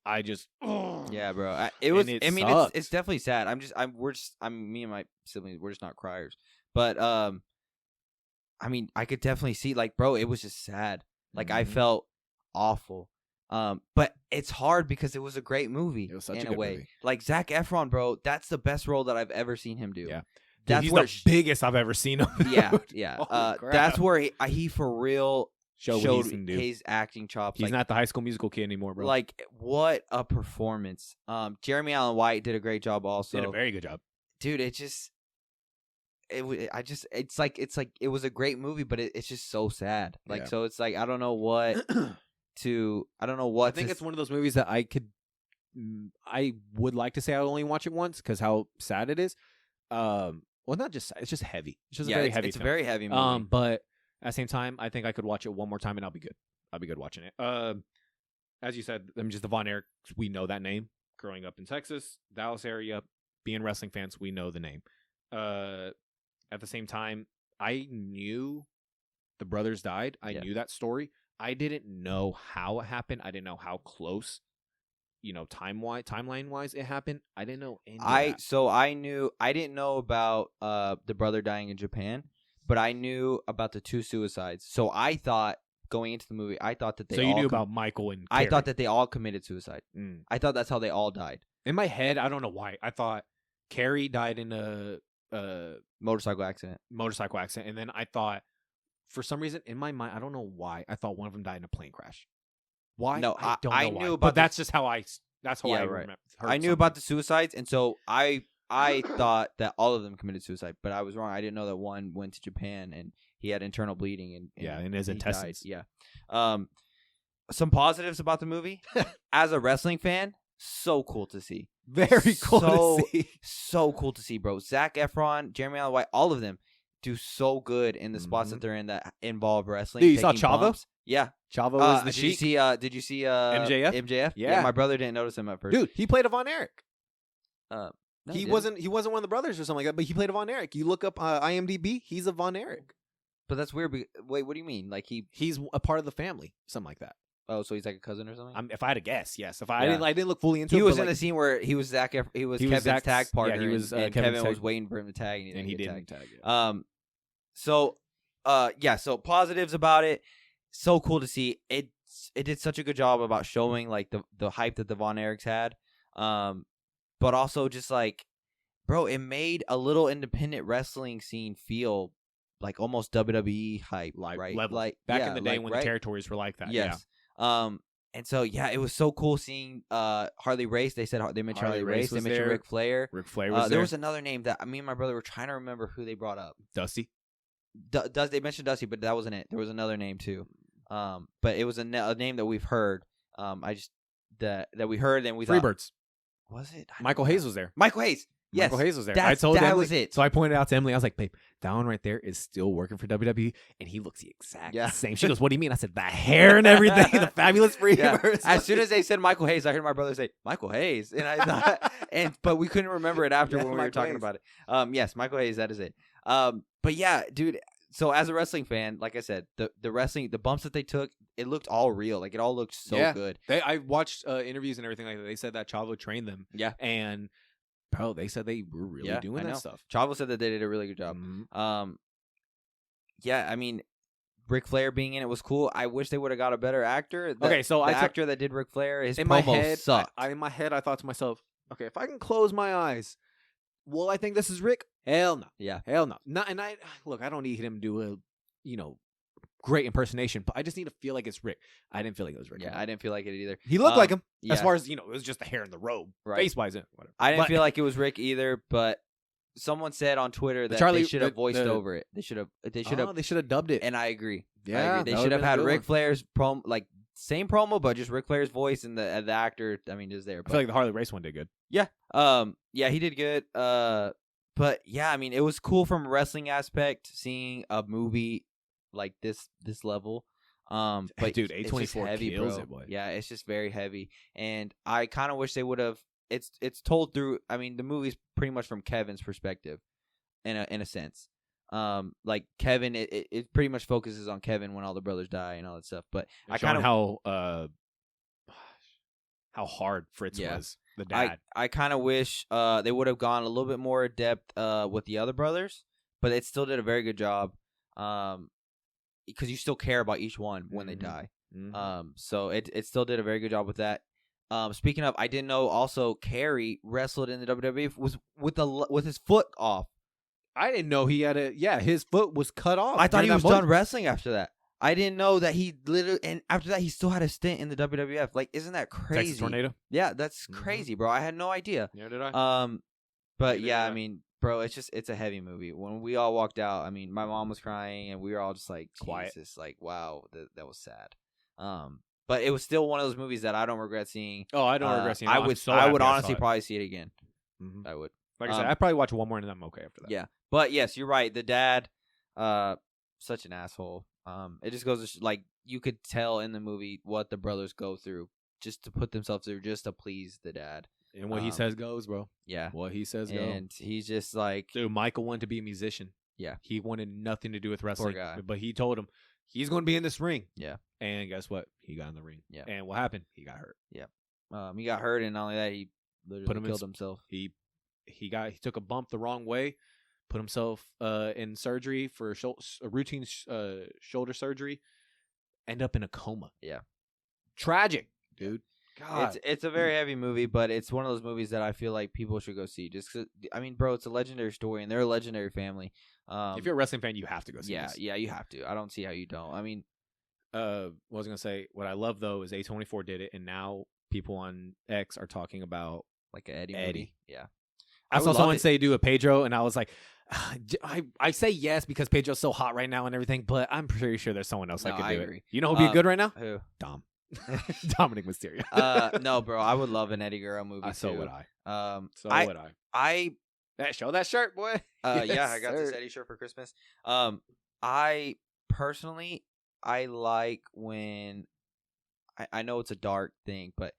I just, Yeah, bro. It's definitely sad. Me and my siblings, we're just not criers. But I mean, I could definitely see, like, bro, it was just sad. Like, I felt awful. But it's hard because it was a great movie. It was such in a good way. movie. Like, Zac Efron, bro, that's the best role that I've ever seen him do. Yeah. That's he's where the biggest I've ever seen him. Yeah. Holy crap. That's where he for real showed showed he can do. his acting chops. He's like, not the High School Musical kid anymore, bro. Like, what a performance. Jeremy Allen White did a great job also. Did a very good job. Dude, it's like it was a great movie, but it's just so sad. Like, Yeah. so it's like I don't know what I think it's one of those movies that I would like to say I would only watch it once because how sad it is. Well, not just sad, it's just heavy. It's just a very heavy. It's a film. very heavy movie. But at the same time, I think I could watch it one more time and I'll be good. I'll be good watching it. As you said, I'm just the Von Erich. We know that name. Growing up in Texas, Dallas area, being wrestling fans, we know the name. At the same time, I knew the brothers died. I knew that story. I didn't know how it happened. I didn't know how close, timeline wise, it happened. I didn't know any of that. So I didn't know about the brother dying in Japan, but I knew about the 2 suicides. So I thought going into the movie, I thought that they. So you knew about Michael and I Carrie. thought that they all committed suicide. I thought that's how they all died. In my head, I don't know why. I thought Carrie died in a Motorcycle accident. And then I thought, for some reason, in my mind, I don't know why, I thought one of them died in a plane crash. Why? No, I don't know I why. knew about but that's just how I remember. I knew about the suicides, and so I thought that all of them committed suicide, but I was wrong. I didn't know that one went to Japan and he had internal bleeding and in his he intestines. died. Yeah. Some positives about the movie. As a wrestling fan, so cool to see. Very cool to see. So cool to see, bro. Zac Efron, Jeremy Allen White, all of them do so good in the spots that they're in that involve wrestling. Dude, you saw taking Chavo? bumps. Yeah. Chavo was the did Sheik. Did you see MJF? MJF? Yeah. My brother didn't notice him at first. Dude, he played a Von Erich. No, he didn't. wasn't one of the brothers or something like that, but he played a Von Erich. You look up IMDb, he's a Von Erich. But that's weird. Wait, what do you mean? Like he's a part of the family, something like that. Oh, so he's like a cousin or something? If I had to guess, yes. I didn't look fully into it. He was but in the scene where he was Kevin's Zach's tag partner. Yeah, he was and Kevin's Kevin was tag- waiting for him to tag, and he get didn't tagged. tag. Yeah. So positives about it. So cool to see. It did such a good job about showing like the hype that the Von Erichs had. But also just like, bro, it made a little independent wrestling scene feel like almost WWE hype, right? Level. Like back in the day when right? the territories were like that. Yes. Yeah. And so it was so cool seeing Harley Race. They mentioned Harley Race. They mentioned Ric Flair. Ric Flair was there. There was another name that me and my brother were trying to remember who they brought up. Dusty. They mentioned Dusty, but that wasn't it. There was another name too. But it was a name that we've heard. That we heard and we thought. Freebirds. Was it? Michael Hayes was there. Michael Hayes. Yes, Michael Hayes was there. That's, I told that Emily, was it. So I pointed out to Emily, I was like, babe, that one right there is still working for WWE, and he looks the exact same. She goes, what do you mean? I said, the hair and everything, the fabulous Freebirds. As soon as they said Michael Hayes, I heard my brother say Michael Hayes, and I thought, but we couldn't remember it after when we were talking about it. Yes, Michael Hayes, that is it. But yeah, dude. So as a wrestling fan, like I said, the bumps that they took, it looked all real. Like it all looked so good. I watched interviews and everything like that. They said that Chavo trained them. Yeah, and bro, they said they were really doing that stuff. Chavo said that they did a really good job. Yeah, I mean, Ric Flair being in it was cool. I wish they would have got a better actor. The actor that did Ric Flair, his promo sucked. In my head, I thought to myself, okay, if I can close my eyes, will I think this is Rick? Hell no. Yeah. Hell no. And I don't need him to do a, great impersonation, but I just need to feel like it's Rick. I didn't feel like it was Rick. Yeah, I didn't feel like it either. He looked like him. Yeah. As far as, it was just the hair and the robe. Right. Face-wise, whatever. I didn't feel like it was Rick either, but someone said on Twitter that they should have voiced over it. They should have dubbed it. And I agree. Yeah. They should have had Ric Flair's same promo, but just Ric Flair's voice and the actor, is there. I feel like the Harley Race one did good. Yeah. Yeah, he did good. But yeah, I mean, it was cool from a wrestling aspect seeing a movie like this level. But dude, A24 heavy, kills bro. it, boy. Yeah, it's just very heavy, and I kind of wish they would have. It's told through. I mean, the movie's pretty much from Kevin's perspective, in a sense. Like Kevin, it pretty much focuses on Kevin when all the brothers die and all that stuff. But I kind of how hard Fritz was, the dad. I kind of wish they would have gone a little bit more depth with the other brothers, but it still did a very good job. Because you still care about each one when they die. Mm-hmm. So it still did a very good job with that. Speaking of, I didn't know also Kerry wrestled in the WWE was with his foot off. I didn't know he had his foot was cut off. I thought he was done wrestling after that. I didn't know that he literally, and after that he still had a stint in the WWF. Like, isn't that crazy? Texas Tornado? Yeah, that's crazy, bro. I had no idea. Yeah, did I? But yeah, I mean, bro, it's a heavy movie. When we all walked out, I mean, my mom was crying, and we were all just like, quiet. Jesus, like, wow, that was sad. But it was still one of those movies that I don't regret seeing. Oh, I don't regret seeing. I would honestly probably see it again. Mm-hmm. I would. Like I said, I'd probably watch one more and then I'm okay after that. Yeah, but yes, you're right. The dad, such an asshole. It just goes to like you could tell in the movie what the brothers go through just to put themselves through, just to please the dad. And what he says goes, bro. Yeah. What he says goes. And he's just like... Dude, Michael wanted to be a musician. Yeah. He wanted nothing to do with wrestling. Poor guy. But he told him he's going to be in this ring. Yeah. And guess what? He got in the ring. Yeah. And what happened? He got hurt. Yeah. He got hurt, and not only that, he literally killed himself. He took a bump the wrong way, put himself in surgery for a routine shoulder surgery, end up in a coma. Yeah. Tragic, dude. God. It's a very heavy movie, but it's one of those movies that I feel like people should go see. Just 'cause, I mean, bro, it's a legendary story, and they're a legendary family. If you're a wrestling fan, you have to go see this. Yeah, you have to. I don't see how you don't. I mean, what I was gonna say, what I love though is A24 did it, and now people on X are talking about like an Eddie movie. Yeah, I saw someone say do a Pedro, and I was like, I say yes because Pedro's so hot right now and everything, but I'm pretty sure there's someone else that could do it. You know who'd be good right now? Who? Dom. Dominic Mysterio. No, bro, I would love an Eddie Guerrero movie. So too. would I. Would I. Show that shirt, boy. Yeah, I got this Eddie shirt for Christmas. I personally, I like when I know it's a dark thing, but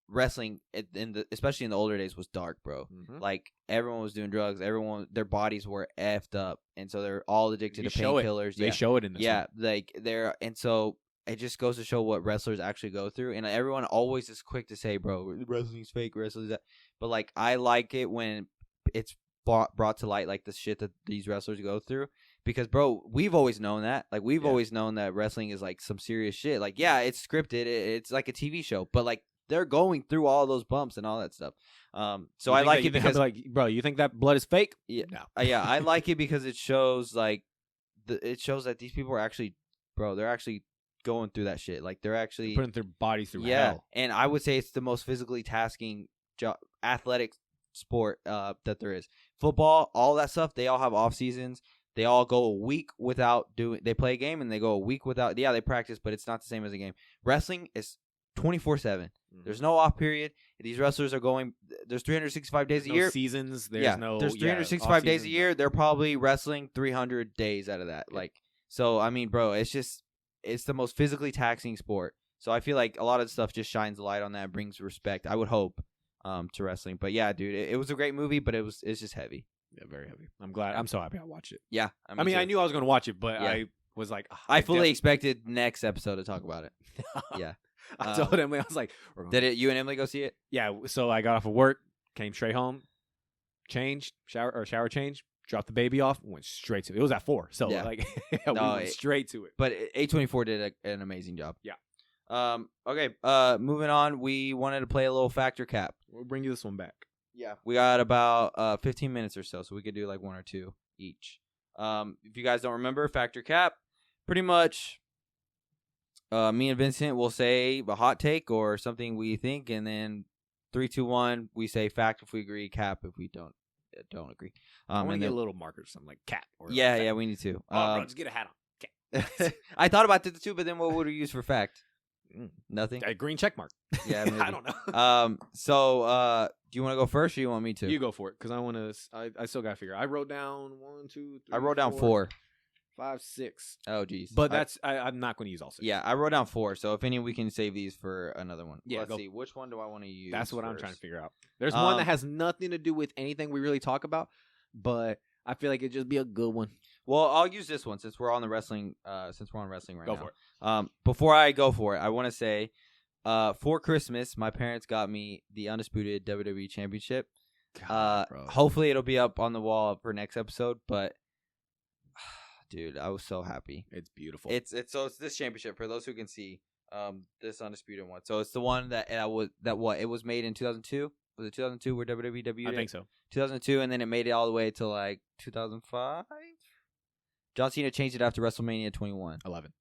wrestling especially in the older days was dark, bro. Mm-hmm. Like everyone was doing drugs, their bodies were effed up, and so they're all addicted to painkillers. They show it in this. Yeah, like and so it just goes to show what wrestlers actually go through. And everyone always is quick to say, bro, wrestling's fake, wrestling's that. But like I like it when it's brought to light, like the shit that these wrestlers go through. Because, bro, we've always known that. Like, we've always known that wrestling is, like, some serious shit. Like, yeah, it's scripted. It's like a TV show. But, like, they're going through all those bumps and all that stuff. So I like it because... like, bro, you think that blood is fake? Yeah. No. Yeah, I like it because it shows, like... it shows that these people are actually... Bro, they're actually going through that shit. Like, they're actually... putting their bodies through hell. And I would say it's the most physically tasking athletic sport that there is. Football, all that stuff, they all have off seasons. They all go a week without doing. They play a game and they go a week without. Yeah, they practice, but it's not the same as a game. Wrestling is 24/7. There's no off period. These wrestlers are going. There's 365 days a no year. seasons. There's There's 365 days a year. They're probably wrestling 300 days out of that. Yeah. So I mean, bro, it's the most physically taxing sport. So I feel like a lot of stuff just shines a light on that and brings respect, I would hope, to wrestling. But yeah, dude, it was a great movie, but it's just heavy. Yeah, very heavy. I'm glad. I'm so happy I watched it. Yeah. I mean, I knew I was going to watch it, but I was like, I fully expected next episode to talk about it. Yeah. I told Emily, I was like, you and Emily go see it? Yeah. So I got off of work, came straight home, changed, shower change, dropped the baby off, went straight to it. It was at 4. So we went straight to it. But A24 did an amazing job. Yeah. Okay. Moving on, we wanted to play a little factor cap. We'll bring you this one back. Yeah. We got about 15 minutes or so we could do like one or two each. If you guys don't remember, factor cap, pretty much me and Vincent will say a hot take or something we think, and then 3, 2, 1, we say fact if we agree, cap if we don't agree. I want to get a little marker, something like cat. Or yeah, we need to. Bro, just get a hat on. Cat. I thought about it too, but then what would we use for fact? Nothing. A green check mark. Yeah, maybe. I don't know. So do you want to go first, or you want me to? You go for it, because I want to. I still got to figure. I wrote down 1, 2, 3. I wrote down 4, 5, 6. Oh, geez. But I'm not going to use all 6. Yeah, I wrote down 4. So if any, we can save these for another one. Yeah, let's see. Which one do I want to use? That's what first? I'm trying to figure out. There's one that has nothing to do with anything we really talk about, but I feel like it'd just be a good one. Well, I'll use this one since we're on the wrestling. Since we're on wrestling right now. Go for it. Before I go for it, I want to say, for Christmas, my parents got me the undisputed WWE Championship. God, bro. Hopefully, it'll be up on the wall for next episode. But, dude, I was so happy. It's beautiful. It's this championship for those who can see. This undisputed one. So it's the one that it was made in 2002. Was it 2002 where WWE debuted? I think so. 2002, and then it made it all the way to like 2005. John Cena changed it after WrestleMania 21. 11.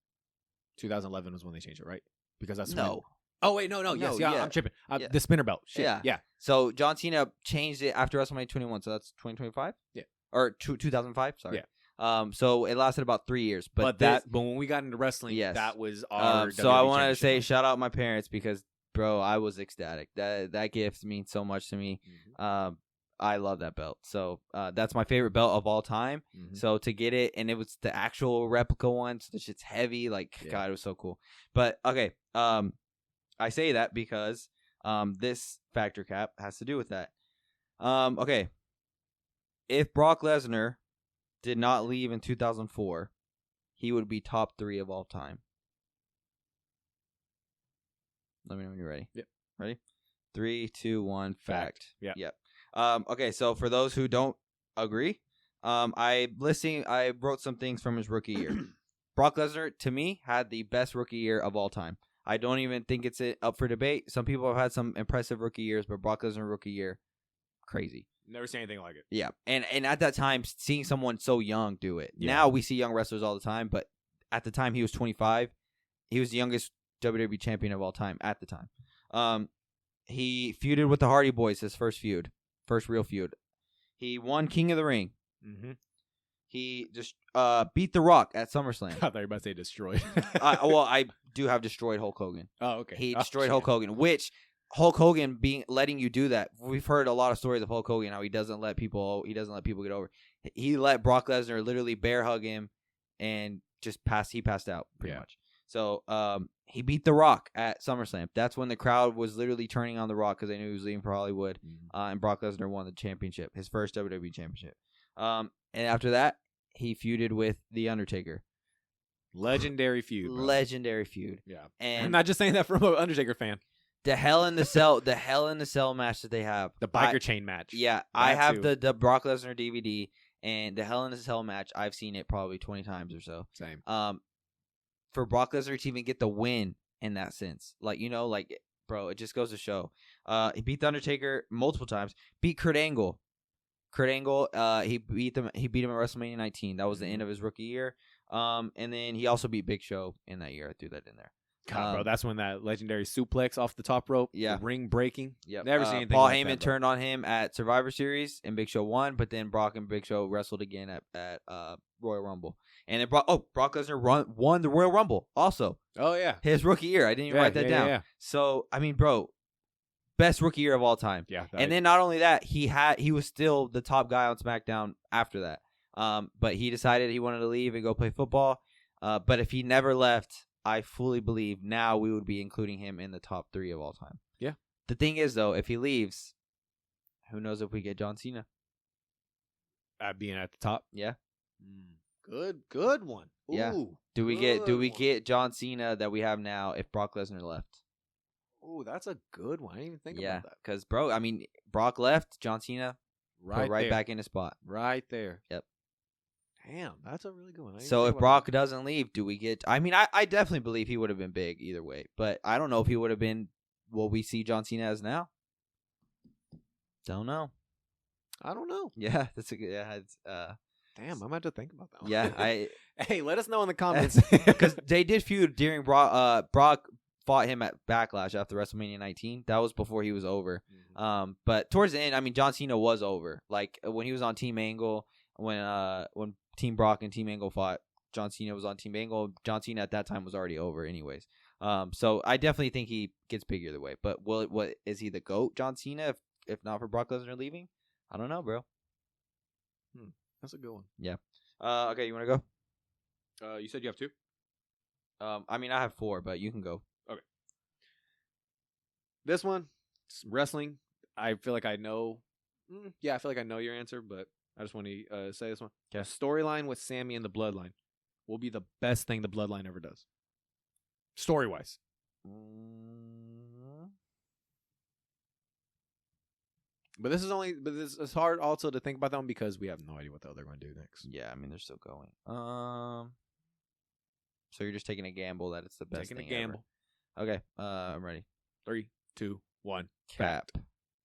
2011 was when they changed it, right? Because that's no. Oh wait, no. Yes, yeah. I'm tripping. The spinner belt. Shit. Yeah. So John Cena changed it after WrestleMania 21. So that's 2025. Yeah. Or 2005. Sorry. Yeah. So it lasted about 3 years. But when we got into wrestling, that was our. So I wanted to say shout out my parents because, bro, I was ecstatic. That gift means so much to me. Mm-hmm. I love that belt. So that's my favorite belt of all time. Mm-hmm. So to get it, and it was the actual replica one, so the shit's heavy. Like, God, it was so cool. But, okay, I say that because this factor cap has to do with that. Okay, if Brock Lesnar did not leave in 2004, he would be top 3 of all time. Let me know when you're ready. Yep. Ready? 3, 2, 1, fact. Yeah. Yep. Okay, so for those who don't agree, I wrote some things from his rookie year. Brock Lesnar, to me, had the best rookie year of all time. I don't even think it's up for debate. Some people have had some impressive rookie years, but Brock Lesnar rookie year, crazy. Never seen anything like it. Yeah, and at that time, seeing someone so young do it. Yeah. Now we see young wrestlers all the time, but at the time he was 25. He was the youngest WWE champion of all time at the time. He feuded with the Hardy Boys, his first real feud. He won King of the Ring. Mm-hmm. He just beat The Rock at SummerSlam. I thought you were about to say destroyed. I do have destroyed Hulk Hogan. Oh, okay. He destroyed Hulk Hogan, which Hulk Hogan letting you do that. We've heard a lot of stories of Hulk Hogan, how he doesn't let people get over. He let Brock Lesnar literally bear hug him and just he passed out pretty much. So he beat The Rock at SummerSlam. That's when the crowd was literally turning on The Rock because they knew he was leaving for Hollywood. Mm-hmm. And Brock Lesnar won the championship, his first WWE championship. And after that, he feuded with The Undertaker. Legendary feud. Bro. Legendary feud. Yeah. And I'm not just saying that from an Undertaker fan. The Hell in the Cell match that they have. The biker chain match. Yeah. I have the Brock Lesnar DVD, and the Hell in the Cell match, I've seen it probably 20 times or so. Same. For Brock Lesnar to even get the win in that sense. Bro, it just goes to show. He beat The Undertaker multiple times. Beat Kurt Angle. He beat him at WrestleMania 19. That was the end of his rookie year. And then he also beat Big Show in that year. I threw that in there. God, bro, that's when that legendary suplex off the top rope. Yeah. The ring breaking. Yep. Never seen anything Paul like Heyman that, turned on him at Survivor Series, and Big Show won, but then Brock and Big Show wrestled again at Royal Rumble. And then Brock Lesnar won the Royal Rumble also. Oh yeah, His rookie year. I didn't even write that down. Yeah. So I mean, bro, best rookie year of all time. Yeah. And then not only that, he was still the top guy on SmackDown after that. But he decided he wanted to leave and go play football. But if he never left, I fully believe now we would be including him in the top 3 of all time. Yeah. The thing is, though, if he leaves, who knows if we get John Cena? Being at the top. Yeah. Good one. Ooh, yeah. Do we get John Cena that we have now if Brock Lesnar left? Oh, that's a good one. I didn't even think about that. Because, bro, I mean, Brock left, John Cena right back in his spot. Right there. Yep. Damn, that's a really good one. So if Brock doesn't leave, do we get... I mean, I definitely believe he would have been big either way. But I don't know if he would have been what we see John Cena as now. Don't know. I don't know. Yeah, that's a good... Yeah, it's, damn, I'm going to have to think about that one. Yeah, Hey, let us know in the comments. Because they did feud during Brock fought him at Backlash after WrestleMania 19. That was before he was over. Mm-hmm. But towards the end, I mean, John Cena was over. Like when he was on Team Angle, when Team Brock and Team Angle fought, John Cena was on Team Angle. John Cena at that time was already over, anyways. So I definitely think he gets big either way. But what is he the GOAT, John Cena? If not for Brock Lesnar leaving, I don't know, bro. That's a good one. Yeah. Okay, you want to go? You said you have 2. I mean, I have 4, but you can go. Okay. This one, wrestling. I feel like I know. I feel like I know your answer, but I just want to say this one. Okay. Storyline with Sammy and the Bloodline will be the best thing the Bloodline ever does. Story-wise. But it's hard also to think about them because we have no idea what the hell they're going to do next. Yeah, I mean, they're still going. So you're just taking a gamble that it's the best thing ever. Taking a gamble. Okay, I'm ready. 3, 2, 1. Cap.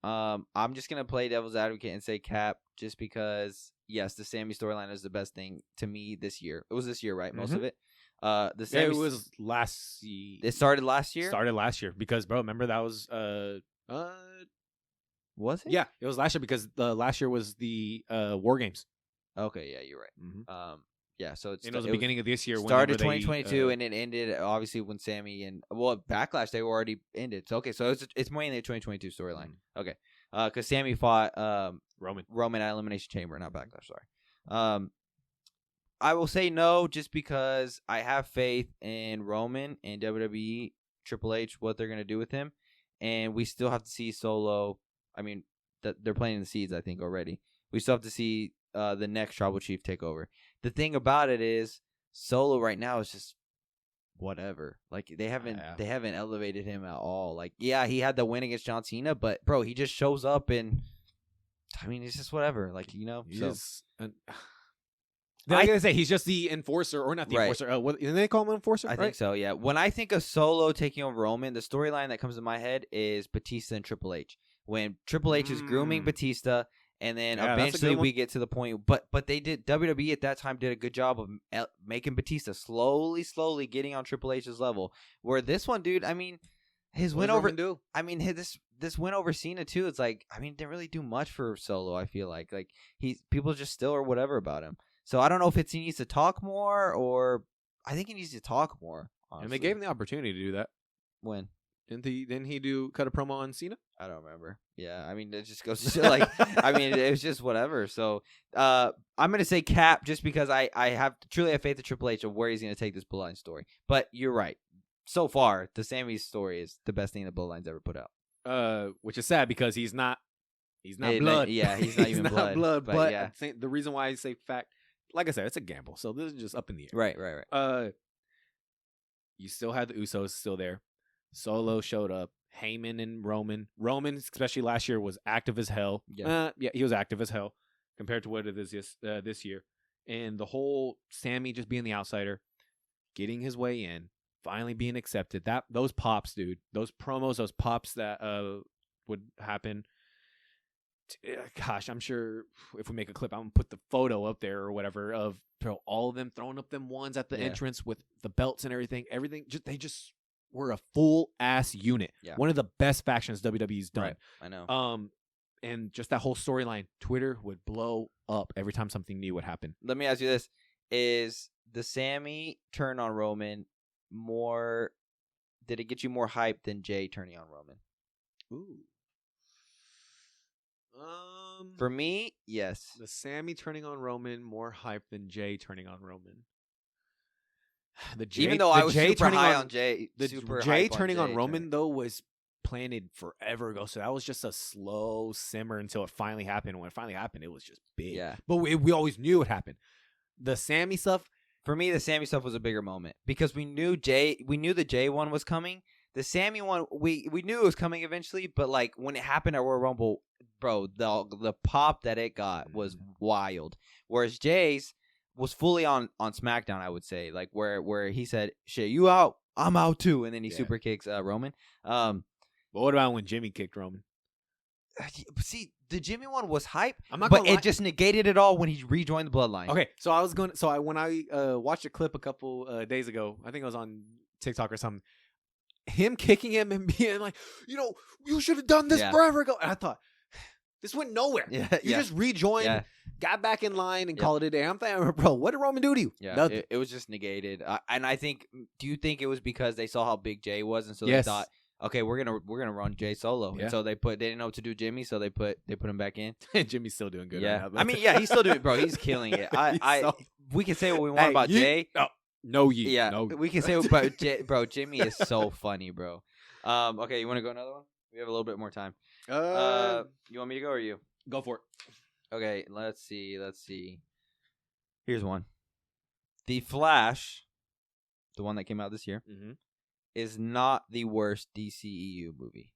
I'm just going to play devil's advocate and say Cap just because, yes, the Sammy storyline is the best thing to me this year. It was this year, right? Most of it. The Sammy it was last year. It started last year? Started last year because, bro, remember that was... Was it? Yeah, it was last year because last year was the War Games. Okay, yeah, you're right. Mm-hmm. Yeah, so it was the beginning of this year. Started 2022 and it ended obviously when Sammy and Backlash they were already ended. So it's mainly a 2022 storyline. Okay, because Sammy fought Roman at Elimination Chamber, not Backlash. Sorry. I will say no just because I have faith in Roman and WWE, Triple H, what they're gonna do with him, and we still have to see Solo. I mean, they're planting the seeds, I think, already. We still have to see the next Tribal Chief take over. The thing about it is, Solo right now is just whatever. Like they haven't elevated him at all. Like, yeah, he had the win against John Cena, but bro, he just shows up and I mean, it's just whatever. Like, you know, I gotta say he's just the enforcer, or not the enforcer. What did they call him, an enforcer? I think so. Yeah. When I think of Solo taking over Roman, the storyline that comes to my head is Batista and Triple H. When Triple H is grooming Batista, and then eventually we get to the point. But they did WWE at that time did a good job of making Batista slowly getting on Triple H's level. Where this one, dude, I mean, his win over. I mean, this win over Cena too. It's like, I mean, didn't really do much for Solo. I feel like people just still are whatever about him. So I don't know if he needs to talk more, or I think he needs to talk more. Honestly. And they gave him the opportunity to do that. When? Didn't he cut a promo on Cena? I don't remember. Yeah, I mean, it just goes to like, I mean, it was just whatever. So I'm gonna say Cap just because I truly have faith in Triple H of where he's gonna take this Bloodline story. But you're right. So far, the Sammy story is the best thing the Bloodline's ever put out. Which is sad because he's not blood. Yeah, he's not even blood. But yeah. The reason why I say fact, like I said, it's a gamble. So this is just up in the air. Right. You still had the Usos still there. Solo showed up. Heyman and Roman. Roman, especially last year, was active as hell. Yeah, he was active as hell compared to what it is this year. And the whole Sammy just being the outsider, getting his way in, finally being accepted. Those pops, dude. Those promos, those pops that would happen. Gosh, I'm sure if we make a clip, I'm gonna put the photo up there or whatever of all of them throwing up them ones at the entrance with the belts and everything. They just were a full ass unit. Yeah. One of the best factions WWE's done. Right. I know. And just that whole storyline, Twitter would blow up every time something new would happen. Let me ask you this: is the Sammy turn on Roman more? Did it get you more hype than Jay turning on Roman? Ooh. For me, yes. The Sammy turning on Roman more hype than Jay turning on Roman. Even though I was Jay super high on on Jay, the super Jay hype turning on Jay Roman though was planted forever ago, so that was just a slow simmer until it finally happened. When it finally happened, it was just big. Yeah, but we always knew it happened. The Sammy stuff. For me, the Sammy stuff was a bigger moment because we knew the Jay one was coming. The Sammy one, we knew it was coming eventually, but like when it happened at Royal Rumble, bro, the pop that it got was wild. Whereas Jay's was fully on SmackDown, I would say, like where he said, "Shit, you out, I'm out too," and then he super kicks Roman. But what about when Jimmy kicked Roman? See, the Jimmy one was hype, I'm not but gonna lie. it just negated it all when he rejoined the Bloodline. Okay, so when I watched a clip a couple days ago, I think it was on TikTok or something, him kicking him and being like, you should have done this forever ago. And I thought, this went nowhere. You just rejoined, got back in line, and called it a day. I'm thinking, bro, what did Roman do to you? Yeah, nothing. It was just negated. And I think, do you think it was because they saw how big Jay was, and so they thought, okay, we're gonna run Jay solo, and so they didn't know what to do Jimmy, so they put him back in. Jimmy's still doing good. Yeah, right now, I mean, he's still doing, bro. He's killing it. We can say what we want about Jay. No, we can say about Jay, bro. Jimmy is so funny, bro. Okay, you want to go another one? We have a little bit more time. You want me to go or you? Go for it. Okay, let's see. Here's one. The Flash, the one that came out this year, is not the worst DCEU movie.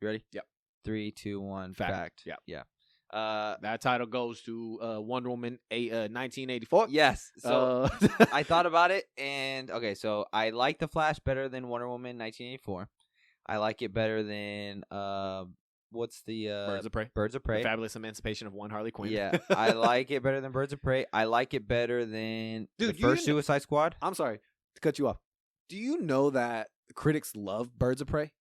You ready? Yep. 3, 2, 1. Fact. Yeah. Yeah. That title goes to Wonder Woman 1984. Yes. So I thought about it, and okay, so I like The Flash better than Wonder Woman 1984. I like it better than what's the Birds of Prey. Birds of Prey. The Fabulous Emancipation of One Harley Quinn. Yeah, I like it better than Birds of Prey. I like it better than the first Suicide Squad. I'm sorry to cut you off. Do you know that critics love Birds of Prey?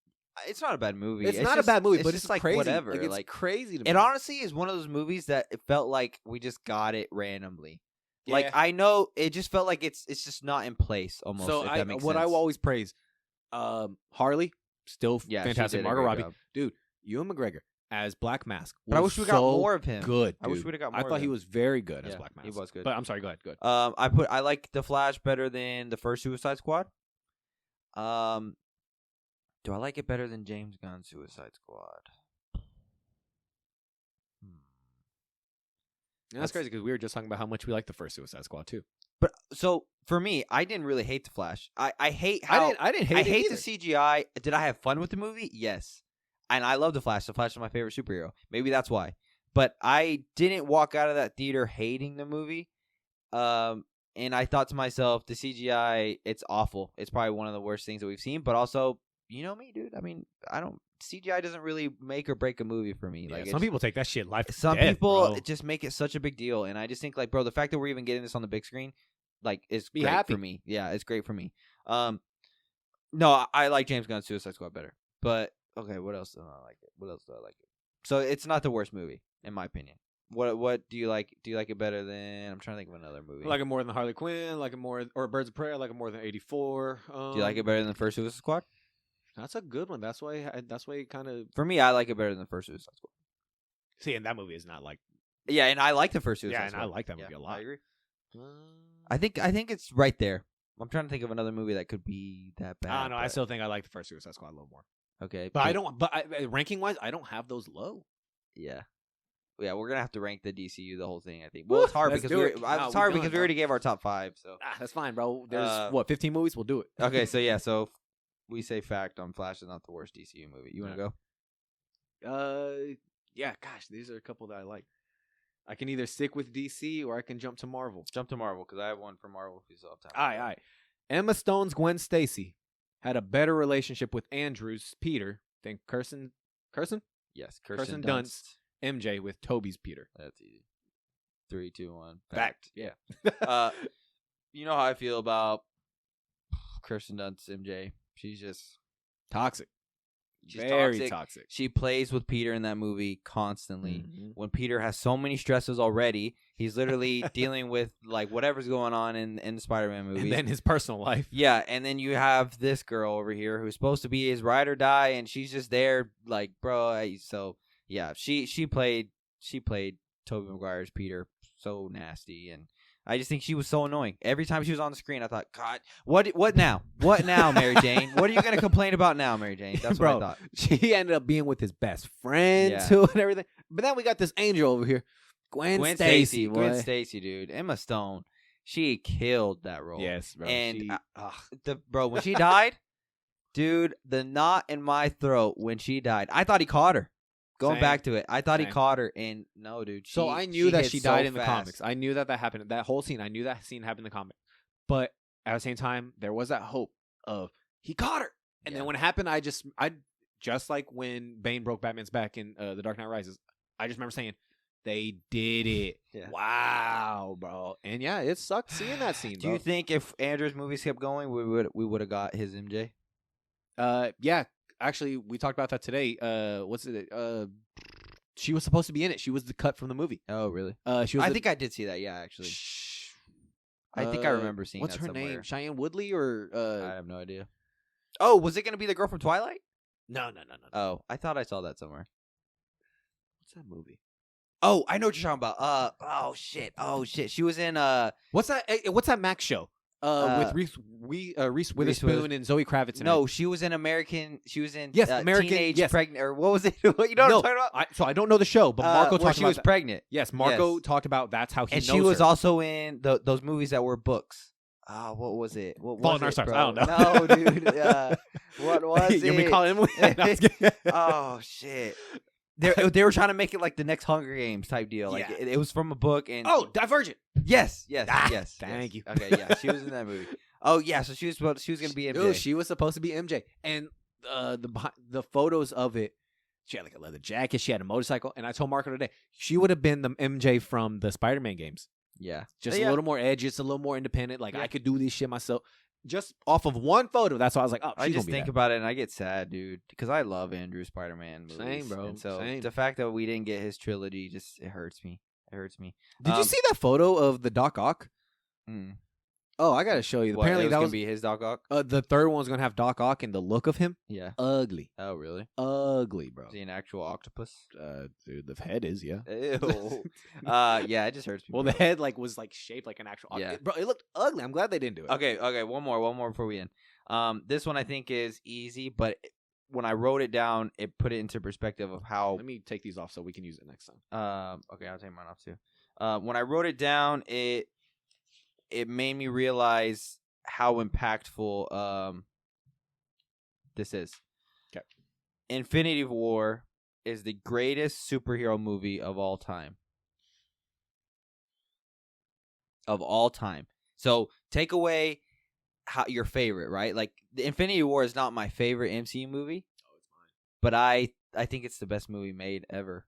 It's not a bad movie. It's not a bad movie, but just it's like crazy. whatever. Like, it's crazy to me. It honestly is one of those movies that it felt like we just got it randomly. Yeah. Like I know it just felt like it's just not in place almost. So if that makes what sense. I always praise, Harley, still fantastic. Margot Robbie, dude, Ewan McGregor as Black Mask. But I wish we got more of him. Good. I wish we'd have got more. I thought he was very good as Yeah, Black Mask. he was good. But I'm sorry. Go ahead. Good. I like The Flash better than the first Suicide Squad. Do I like it better than James Gunn's Suicide Squad? That's crazy because we were just talking about how much we like the first Suicide Squad too. But so for me, I didn't really hate The Flash. I hate how I didn't hate it either. the CGI. Did I have fun with the movie? Yes. And I love The Flash. The Flash is my favorite superhero. Maybe that's why. But I didn't walk out of that theater hating the movie. And I thought to myself, the CGI, it's awful. It's probably one of the worst things that we've seen. But also, you know me, dude. I mean, CGI doesn't really make or break a movie for me. Yeah, Like some people take that shit life. Some death, people bro. just make it such a big deal, and I just think like, bro, the fact that we're even getting this on the big screen, like, is great happy. for me. Yeah, it's great for me. No, I like James Gunn's Suicide Squad better. But okay, what else do I like it? What else do I like it? So it's not the worst movie in my opinion. What do you like? Do you like it better than? I'm trying to think of another movie. I like it more than Harley Quinn. I like it more, or Birds of Prey. I like it more than 84. Do you like it better than the first Suicide Squad? That's a good one. That's why. Kind of. For me, I like it better than the first Suicide Squad. See, and that movie is not like. Yeah, and I like the first Suicide Squad. I like that movie a lot. I agree. I think it's right there. I'm trying to think of another movie that could be that bad. I don't know. I still think I like the first Suicide Squad a little more. Okay, but I don't. But ranking wise, I don't have those low. Yeah, we're gonna have to rank the DCU the whole thing. I think. Well, it's hard because we already gave our top 5. So that's fine, bro. There's 15 movies. We'll do it. Okay, so we say fact on Flash is not the worst DCU movie. You want to go? Yeah. Gosh, these are a couple that I like. I can either stick with DC or I can jump to Marvel. Jump to Marvel because I have one for Marvel if you still have time. All right. Emma Stone's Gwen Stacy had a better relationship with Andrew's Peter than Kirsten. Yes, Kirsten Dunst. MJ with Toby's Peter. That's easy. 3, 2, 1. Fact. Yeah. You know how I feel about Kirsten Dunst, MJ. She's just toxic. She's very toxic. She plays with Peter in that movie constantly. Mhm. When Peter has so many stresses already, he's literally dealing with like whatever's going on in the Spider-Man movies. And then his personal life. Yeah, and then you have this girl over here who's supposed to be his ride or die, and she's just there, like, bro. So yeah, she played Tobey Maguire's Peter so nasty, and I just think she was so annoying. Every time she was on the screen, I thought, God, what now? What now, Mary Jane? What are you gonna complain about now, Mary Jane? That's Bro, what I thought. She ended up being with his best friend Yeah. too, and everything. But then we got this angel over here, Gwen Stacy. Gwen Stacy, dude. Emma Stone, she killed that role. Yes, bro. And when she died, dude, the knot in my throat when she died, I thought he caught her. Going Same. back to it, I thought he Same. caught her, and no, dude. So I knew that hit she so died in the fast. comics. I knew that happened. That whole scene, I knew that scene happened in the comic. But at the same time, there was that hope of he caught her. And then when it happened, I just like when Bane broke Batman's back in The Dark Knight Rises, I just remember saying, they did it. Yeah. Wow, bro. And yeah, it sucked seeing that scene, Do bro. you think if Andrew's movies kept going, we would have got his MJ? Yeah. Actually, we talked about that today. What's it? She was supposed to be in it. She was the cut from the movie. Oh, really? She was. I think I did see that. Yeah, actually. I think I remember seeing what's that her somewhere. name? Cheyenne Woodley or I have no idea. Oh, was it going to be the girl from Twilight? No. Oh, I thought I saw that somewhere. What's that movie? Oh, I know what you're talking about. Oh shit. She was in What's that Max show? With Reese Witherspoon and Zoe Kravitz. No, she was in American. She was in American. Teenage Yes. Pregnant, or what was it? You know what I'm talking about? So I don't know the show, but Marco where talked she about was that. pregnant. Yes, Marco Yes. talked about that's how he And knows she was her. also in those movies that were books. What was it? What Fault was in Our it, Stars. bro? I don't know. No, dude. What was it? You want me to call Emily? No, I was kidding. Oh shit. They were trying to make it like the next Hunger Games type deal. Like Yeah. it was from a book. And Divergent. yes. Thank you. Okay, yeah, she was in that movie. Oh yeah, so she was gonna be MJ. Dude, she was supposed to be MJ, and the photos of it, she had like a leather jacket, she had a motorcycle, and I told Marco today she would have been the MJ from the Spider-Man games. Yeah, Just a little more edgy, just a little more independent. Like Yeah. I could do this shit myself, just off of one photo. That's why I was like, oh, I she's just gonna be think that. about it and I get sad, dude, because I love Andrew Spider-Man movies. Same, bro. And so Same. the fact that we didn't get his trilogy it hurts me. It hurts me. Did you see that photo of the Doc Ock? Mm. Oh, I gotta show you. What, Apparently it was that gonna was be his Doc Ock. the third one's gonna have Doc Ock, and the look of him, Yeah. ugly, Oh really? ugly, bro. Is he an actual octopus? Dude, the head is Ew. Yeah, it just hurts me. Well, the head was shaped like an actual. Yeah. Bro, it looked ugly. I'm glad they didn't do it. Okay, one more before we end. This one I think is easy, but when I wrote it down, it put it into perspective of how. Let me take these off so we can use it next time. Okay, I'll take mine off too. When I wrote it down, it made me realize how impactful this is. Okay. Infinity War is the greatest superhero movie of all time. Of all time. So take away your favorite, right? Like the Infinity War is not my favorite MCU movie. Oh, it's mine. But I think it's the best movie made ever.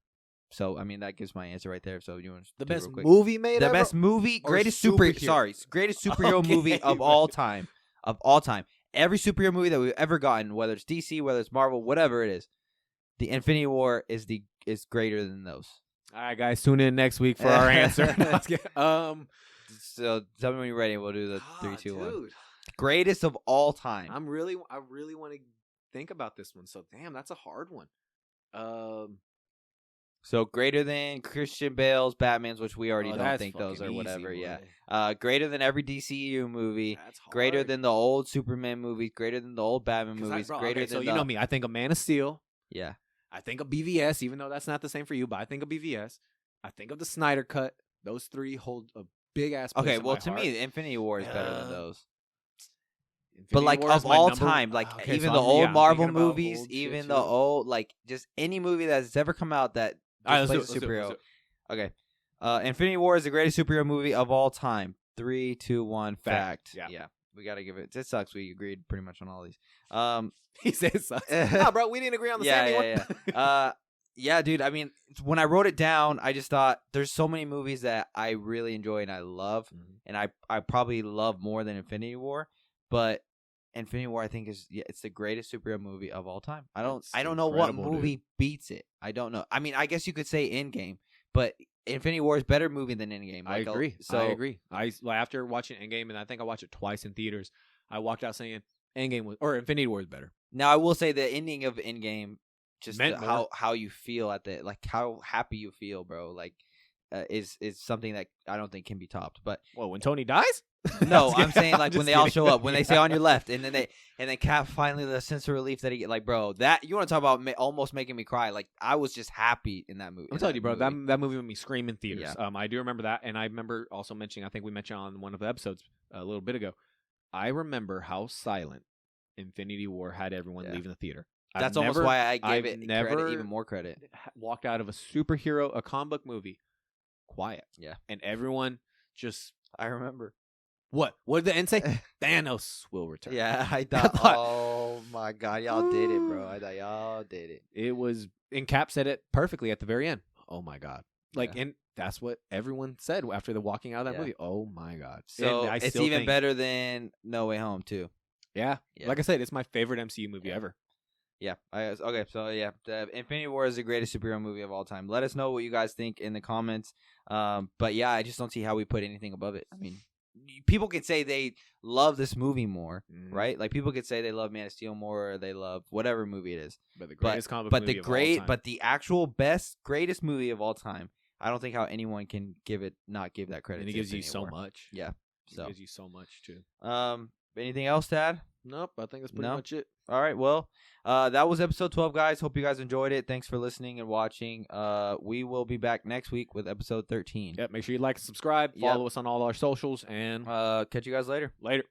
So I mean that gives my answer right there. So you want The do it best real quick. movie made The ever? best movie, Or greatest superhero? greatest superhero movie of Okay, all right. time. Of all time. Every superhero movie that we've ever gotten, whether it's DC, whether it's Marvel, whatever it is, the Infinity War is greater than those. All right, guys, tune in next week for our answer. So tell me when you're ready. We'll do the 3, 2, 1. Dude, Greatest of all time. I really want to think about this one. So damn, that's a hard one. So greater than Christian Bale's Batman's, which we already don't that's think those fucking or easy, whatever. boy. Yeah. Greater than every DCU movie. That's hard. Greater than the old Superman movies. Greater than the old Batman 'Cause movies. bro, Greater okay, than so the, you know me. I think of Man of Steel. Yeah. I think of BVS, even though that's not the same for you, but I think of BVS. I think of the Snyder Cut. Those three hold a big ass place Okay. in Well, my to heart. me, Infinity War is better than those. Infinity But like War is of my all number- time, like Okay, even so the I'm- old yeah, I'm Marvel thinking about movies, old shit, even too. the old like just any movie that's ever come out that All right, just let's plays do a it, superhero. let's do it. Okay. Infinity War is the greatest superhero movie of all time. 3, 2, 1. Fact. Fact. Yeah. We gotta give it. It sucks. We agreed pretty much on all these. He says, "Nah, bro, we didn't agree on the same one." Yeah, dude. I mean, when I wrote it down, I just thought there's so many movies that I really enjoy and I love, Mhm. and I probably love more than Infinity War. But Infinity War, I think it's the greatest superhero movie of all time. I don't It's know what incredible, movie beats it. I don't know. I mean, I guess you could say Endgame, but Infinity War is better movie than Endgame. I Like, agree. So I agree. After watching Endgame, and I think I watched it twice in theaters, I walked out saying Infinity War is better. now I will say the ending of Endgame, just Meant more. how you feel at the like how happy you feel, bro. Like is something that I don't think can be topped. But Well, when Tony dies? no, I'm saying like just when they all kidding. show up, when they say on your left, and then Cap finally the sense of relief that he get. Like, bro, that you want to talk about almost making me cry. Like, I was just happy in that movie. I'm telling you, bro, that movie made me scream in theaters. Yeah. I do remember that, and I remember also mentioning, I think we mentioned on one of the episodes a little bit ago, I remember how silent Infinity War had everyone leaving the theater. That's almost why I gave I've it never even more credit. Walked out of a comic book movie, quiet. Yeah. And everyone just, I remember. what did the end say? Thanos will return. Yeah, I thought, oh my God, y'all did it, bro. I thought y'all did it. It was, and Cap said it perfectly at the very end. Oh my God. Like, Yeah. and that's what everyone said after the walking out of that Yeah. movie. Oh my God. So And I it's still even think- better than No Way Home too. Yeah. Yeah. Like I said, it's my favorite MCU movie Yeah. ever. Yeah. Okay. So yeah, the Infinity War is the greatest superhero movie of all time. Let us know what you guys think in the comments. But yeah, I just don't see how we put anything above it. I mean, people could say they love this movie more, right? Like people could say they love Man of Steel more, or they love whatever movie it is. But the greatest comic book But movie the of all time. but the actual greatest movie of all time. I don't think how anyone can not give that credit. And it to gives you Infinity so War. much. Yeah. It So gives you so much too. anything else, Dad? Nope. I think that's pretty No? much it. All right, well, that was episode 12, guys. Hope you guys enjoyed it. Thanks for listening and watching. We will be back next week with episode 13. Yep. Make sure you like and subscribe. Yep. Follow us on all our socials, and Catch you guys later. later.